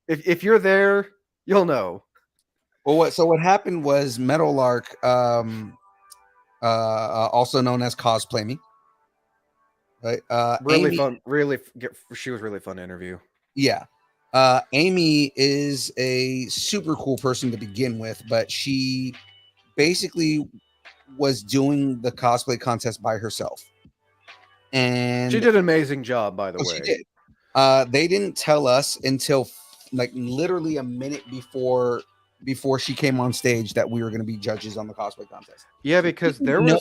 if you're there, you'll know. Well, what happened was Metal Lark, also known as Cosplay Me, right? Really fun. She was really fun to interview. Yeah. Amy is a super cool person to begin with, but she basically was doing the cosplay contest by herself. And she did an amazing job, by the way. She did. They didn't tell us until like literally a minute before she came on stage that we were going to be judges on the cosplay contest. Yeah, because there were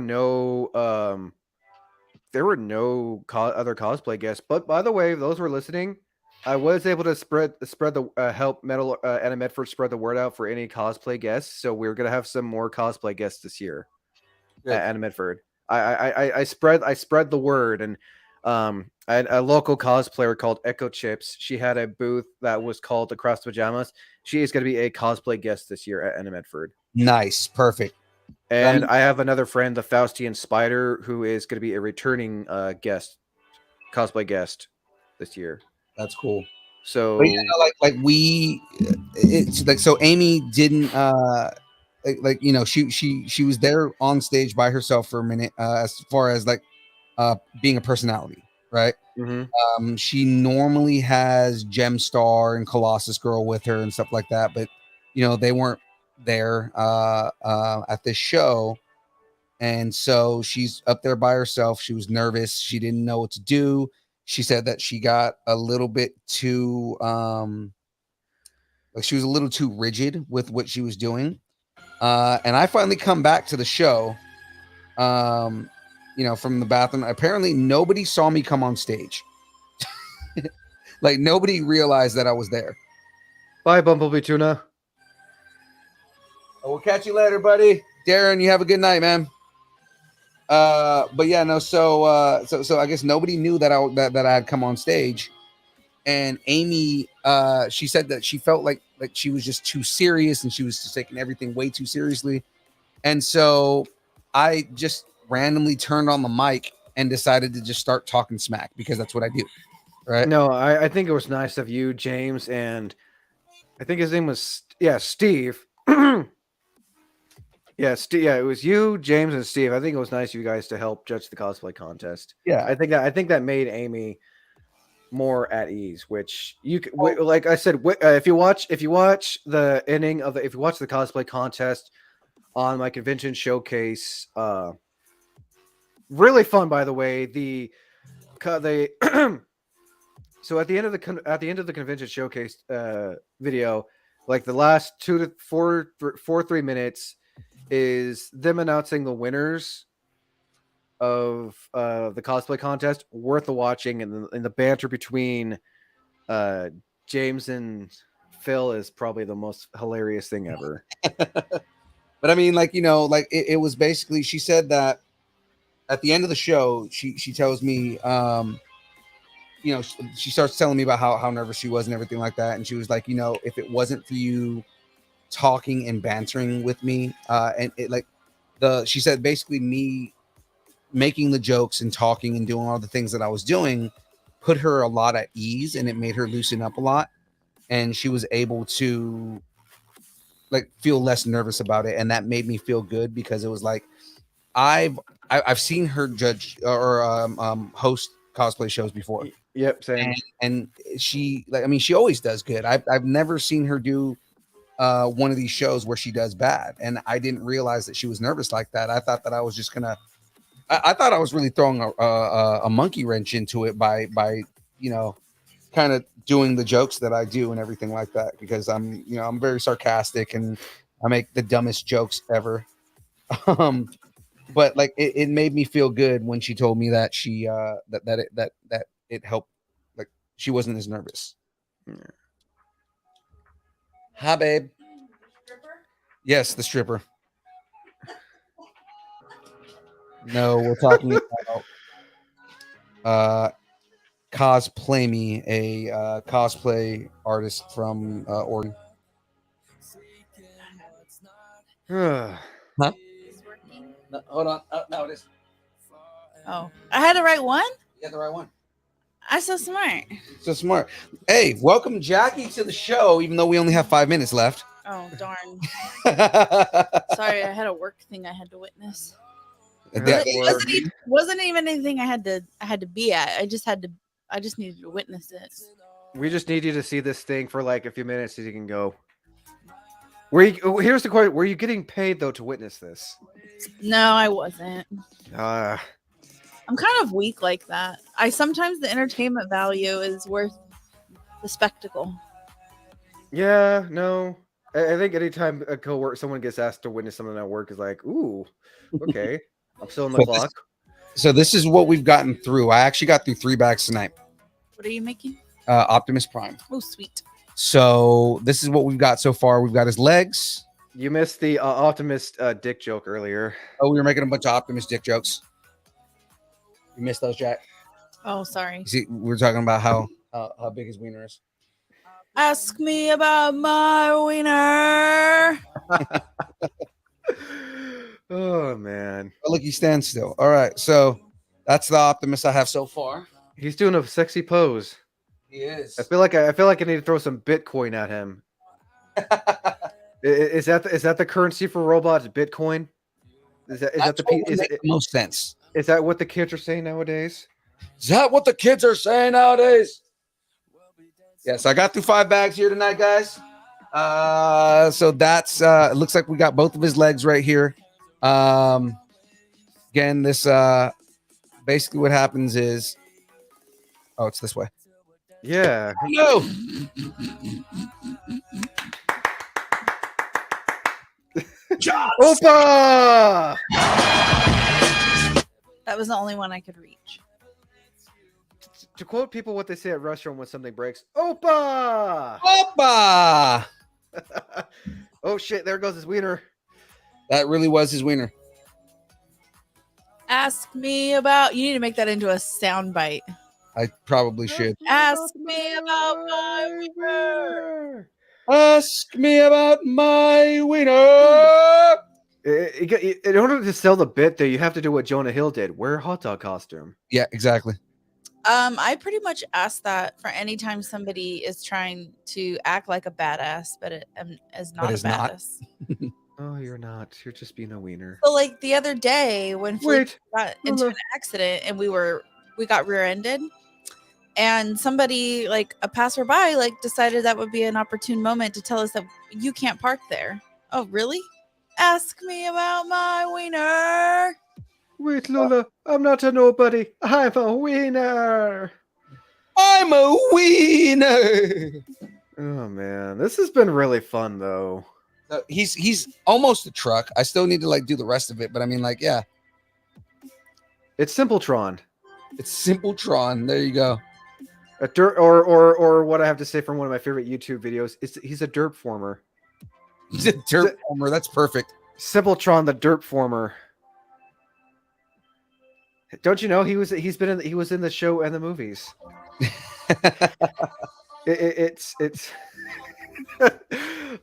no there were no other cosplay guests. But by the way, those who are listening, I was able to spread the help Metal Anna Medford spread the word out for any cosplay guests. So we're gonna have some more cosplay guests this year at Anna Medford. I spread the word, and I had a local cosplayer called Echo Chips. She had a booth that was called Across Pajamas. She is going to be a cosplay guest this year at Anna Medford. Nice, perfect. And I have another friend, the Faustian Spider, who is going to be a returning cosplay guest this year. That's cool. So, but, it's like, so Amy didn't she was there on stage by herself for a minute, as far as like being a personality, right? Mm-hmm. She normally has Gemstar and Colossus Girl with her and stuff like that, but they weren't there at this show, and so she's up there by herself. She was nervous. She didn't know what to do. She said that she got a little bit too like she was a little too rigid with what she was doing. And I finally come back to the show, from the bathroom. Apparently nobody saw me come on stage. Like nobody realized that I was there. Bye, Bumblebee Tuna. We'll catch you later, buddy. Darren, you have a good night, man. But yeah, no. So I guess nobody knew that I had come on stage, and Amy, she said that she felt like she was just too serious, and she was just taking everything way too seriously, and so I just randomly turned on the mic and decided to just start talking smack because that's what I do, right? No, I think it was nice of you, James, and I think his name was Steve. Yeah, it was you, James, and Steve. I think it was nice of you guys to help judge the cosplay contest. Yeah, I think that made Amy more at ease. Which like I said, if you watch the ending of if you watch the cosplay contest on my convention showcase, really fun, by the way. So at the end of the convention showcase video, like the last 2 to 3 minutes is them announcing the winners of the cosplay contest. Worth the watching, and the banter between James and Phil is probably the most hilarious thing ever. But I mean, it was basically, she said that at the end of the show, she tells me, she starts telling me about how nervous she was and everything like that, and she was like, if it wasn't for you talking and bantering with me, and it she said basically me making the jokes and talking and doing all the things that I was doing put her a lot at ease, and it made her loosen up a lot, and she was able to feel less nervous about it, and that made me feel good because it was like I've seen her judge or host cosplay shows before. Yep, same. And she she always does good. I've never seen her do one of these shows where she does bad, and I didn't realize that she was nervous like that. I thought that I was just gonna I thought I was really throwing a monkey wrench into it by kind of doing the jokes that I do and everything like that, because I'm very sarcastic and I make the dumbest jokes ever. But it made me feel good when she told me that she that it helped, she wasn't as nervous. Hi, babe. Yes, the stripper. No, we're talking about Cosplay Me, a cosplay artist from Oregon. Huh? No, hold on. No, it is. Oh, I had the right one? You got the right one. I'm so smart. So smart. Hey, welcome Jackie to the show, even though we only have 5 minutes left. Oh, darn. Sorry, I had a work thing I had to witness. It wasn't even anything I had to be at. I just needed to witness it. We just need you to see this thing for like a few minutes so you can go. Here's the question: were you getting paid though to witness this? No, I wasn't. I'm kind of weak like that. Sometimes the entertainment value is worth the spectacle. Yeah, no. I think anytime someone gets asked to witness something at work is like, ooh, okay, I'm still on the clock. So this is what we've gotten through. I actually got through 3 bags tonight. What are you making? Optimus Prime. Oh, sweet. So this is what we've got so far. We've got his legs. You missed the Optimus dick joke earlier. Oh, we were making a bunch of Optimus dick jokes. You missed those, Jack? Oh, sorry. You see, we were talking about how big his wiener is. Ask me about my wiener. Oh man. Oh, look, he stands still. All right, so that's the Optimus I have so far. He's doing a sexy pose. He is. I feel like I need to throw some Bitcoin at him. Is that the currency for robots? Bitcoin? Is that the most sense? Is that what the kids are saying nowadays? Is that what the kids are saying nowadays? Yes, I got through 5 bags here tonight, guys. So that's it looks like we got both of his legs right here. Again, this basically what happens is, oh, it's this way. Yeah. No. Opa! That was the only one I could reach. To quote people what they say at restaurant when something breaks, Opa! Opa! Oh shit, there goes his wiener. That really was his wiener. Ask me about. You need to make that into a sound bite. I probably should. Ask me about my wiener. Ask me about my wiener. In order to sell the bit, though, you have to do what Jonah Hill did: wear a hot dog costume. Yeah, exactly. I pretty much ask that for any time somebody is trying to act like a badass, but it is not a badass. Oh, you're not. You're just being a wiener. So, like the other day when Felipe got into an accident and we got rear-ended, and somebody, like a passerby, like decided that would be an opportune moment to tell us that you can't park there. Oh, really? Ask me about my wiener. Wait, Lola, I'm not a nobody. I'm a wiener. I'm a wiener. Oh man, this has been really fun though. He's almost a truck. I still need to like do the rest of it, but I mean, like, yeah. It's Simpletron. It's Simpletron. There you go. A dirt, or what I have to say from one of my favorite YouTube videos is he's a derp former. He's a derp former. That's perfect. Simpletron, the derp former. Don't you know he was in the show and the movies. It's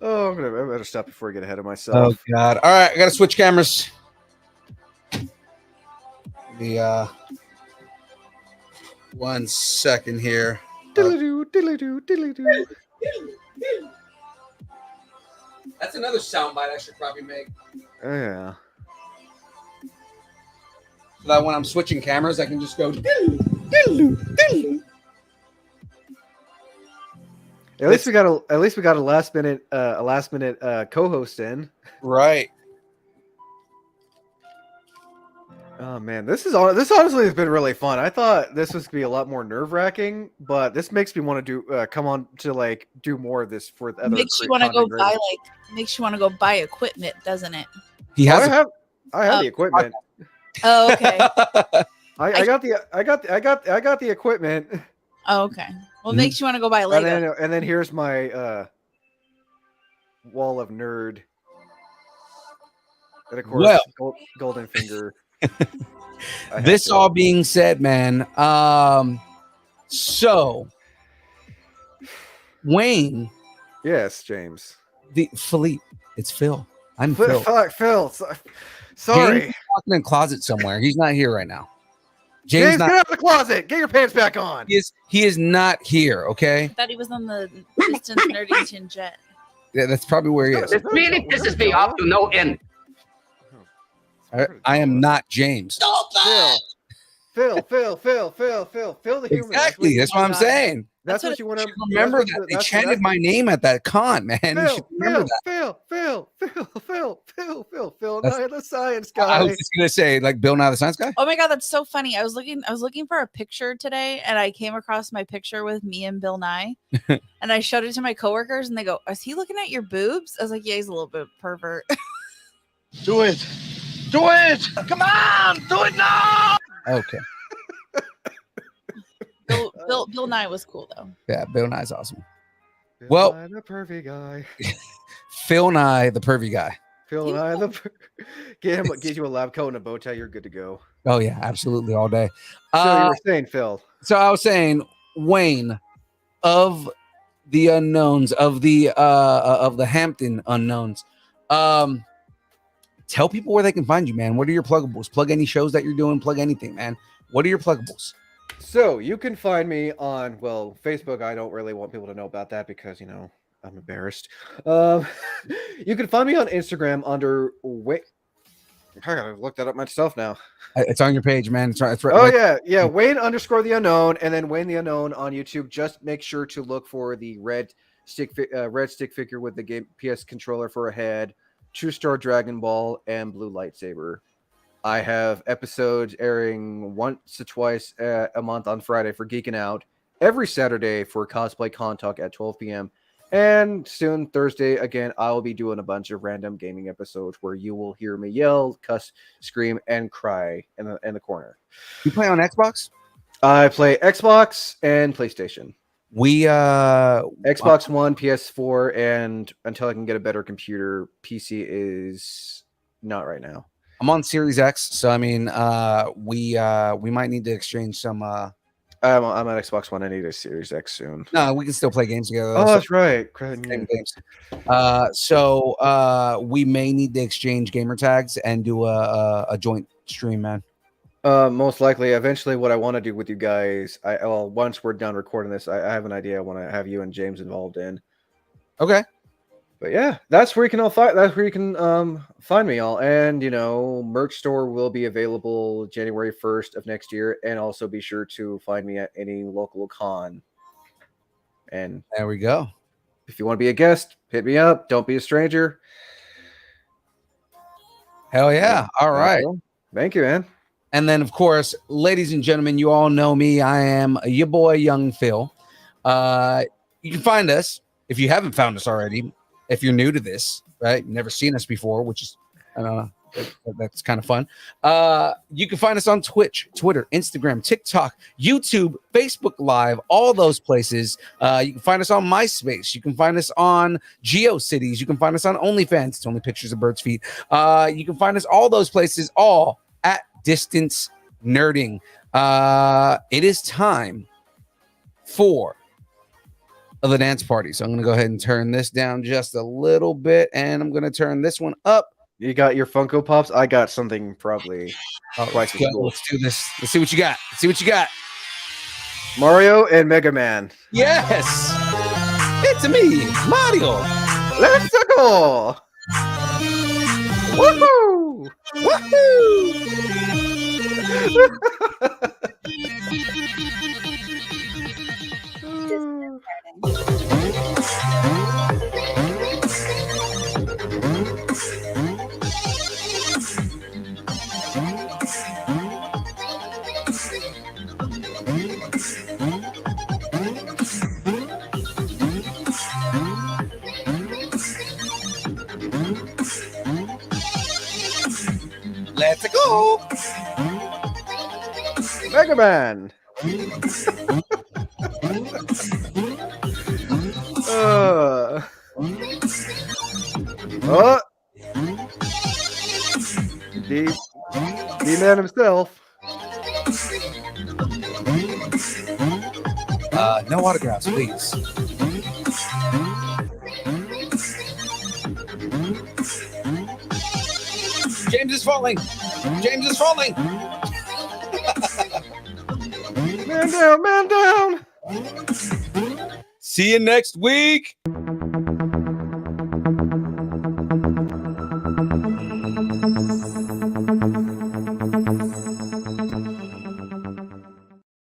oh, I better stop before I get ahead of myself. Oh God! All right, I gotta switch cameras. The 1 second here. Diddly-doo, diddly-doo, diddly-doo. That's another soundbite I should probably make. Oh, yeah. So that when I'm switching cameras, I can just go. At least we got a last minute co-host in. Right. Oh man, this honestly has been really fun. I thought this was gonna be a lot more nerve-wracking, but this makes me want to come on to like do more of this for other. Makes you want to go buy equipment, doesn't it? He has. I have the equipment. Oh, okay. I got the equipment. Oh, okay. Well, it makes you want to go buy Lego. And then here's my wall of nerd. And of course, Golden Finger. This all being said, man. So Wayne. Yes, James. Philippe. It's Phil. I'm Phil. Phil. Sorry. James is locked in a closet somewhere. He's not here right now. James, get out of the closet. Get your pants back on. He is not here. Okay. I thought he was on the distant Nerdington jet. Yeah, that's probably where he is. This really pisses me off to no end. I am not James. Phil, the human. Exactly. That's what I'm saying. That's what you want to remember. That they chanted my name at that con, man. Phil, remember that. Phil, Nye the Science Guy. I was just gonna say, like Bill Nye the Science Guy. Oh my God, that's so funny. I was looking for a picture today, and I came across my picture with me and Bill Nye, and I showed it to my coworkers, and they go, "Is he looking at your boobs?" I was like, "Yeah, he's a little bit pervert." Do it. Do it. Come on. Do it now. Okay. Bill Nye was cool though. Yeah, Bill Nye's awesome. Bill Well- Nye the pervy guy. Phil Nye, the pervy guy. Phil Nye get you a lab coat and a bow tie. You're good to go. Oh yeah, absolutely all day. So you were saying, Phil? So I was saying, Wayne, of the unknowns, of the Hampton unknowns, tell people where they can find you, man. What are your pluggables? Plug any shows that you're doing. Plug anything, man. What are your pluggables? So you can find me on Facebook. I don't really want people to know about that because I'm embarrassed. You can find me on Instagram under I gotta look that up myself now. It's on your page, man. It's right. Oh yeah. Wayne_the_unknown, and then Wayne the Unknown on YouTube. Just make sure to look for the red stick figure with the game PS controller for a head, 2-star Dragon Ball, and blue lightsaber. I have episodes airing once or twice a month on Friday for Geeking Out, every Saturday for Cosplay Con Talk at 12 p.m. And soon, Thursday, again, I will be doing a bunch of random gaming episodes where you will hear me yell, cuss, scream, and cry in the corner. You play on Xbox? I play Xbox and PlayStation. We Xbox One, PS4, and until I can get a better computer, PC is not right now. I'm on Series X, so I mean, we might need to exchange some. I'm on Xbox One. I need a Series X soon. No, we can still play games together. Oh, that's right. Same games. So we may need to exchange gamer tags and do a joint stream, man. Most likely. Eventually, what I want to do with you guys, once we're done recording this, I have an idea I want to have you and James involved in. Okay. But yeah, that's where you can all find. That's where you can find me all. And merch store will be available January 1st of next year, and also be sure to find me at any local con. And there we go. If you want to be a guest, hit me up. Don't be a stranger. Hell yeah! All right. Thank you, man. And then, of course, ladies and gentlemen, you all know me. I am your boy, Young Phil. You can find us if you haven't found us already. If you're new to this, right? You've never seen us before, which is, that's kind of fun. You can find us on Twitch, Twitter, Instagram, TikTok, YouTube, Facebook Live, all those places. You can find us on MySpace. You can find us on GeoCities. You can find us on OnlyFans. It's only pictures of birds' feet. You can find us all those places, all at Distance Nerding. It is time for the dance party. So I'm going to go ahead and turn this down just a little bit, and I'm going to turn this one up. You got your Funko Pops? I got something probably let's do this. Let's see what you got. Let's see what you got. Mario and Mega Man. Yes. It's me, Mario. Let's go. Woohoo! Let's go. Mega Man. D-Man himself. No autographs, please. James is falling. James is falling. Man down, man down. See you next week.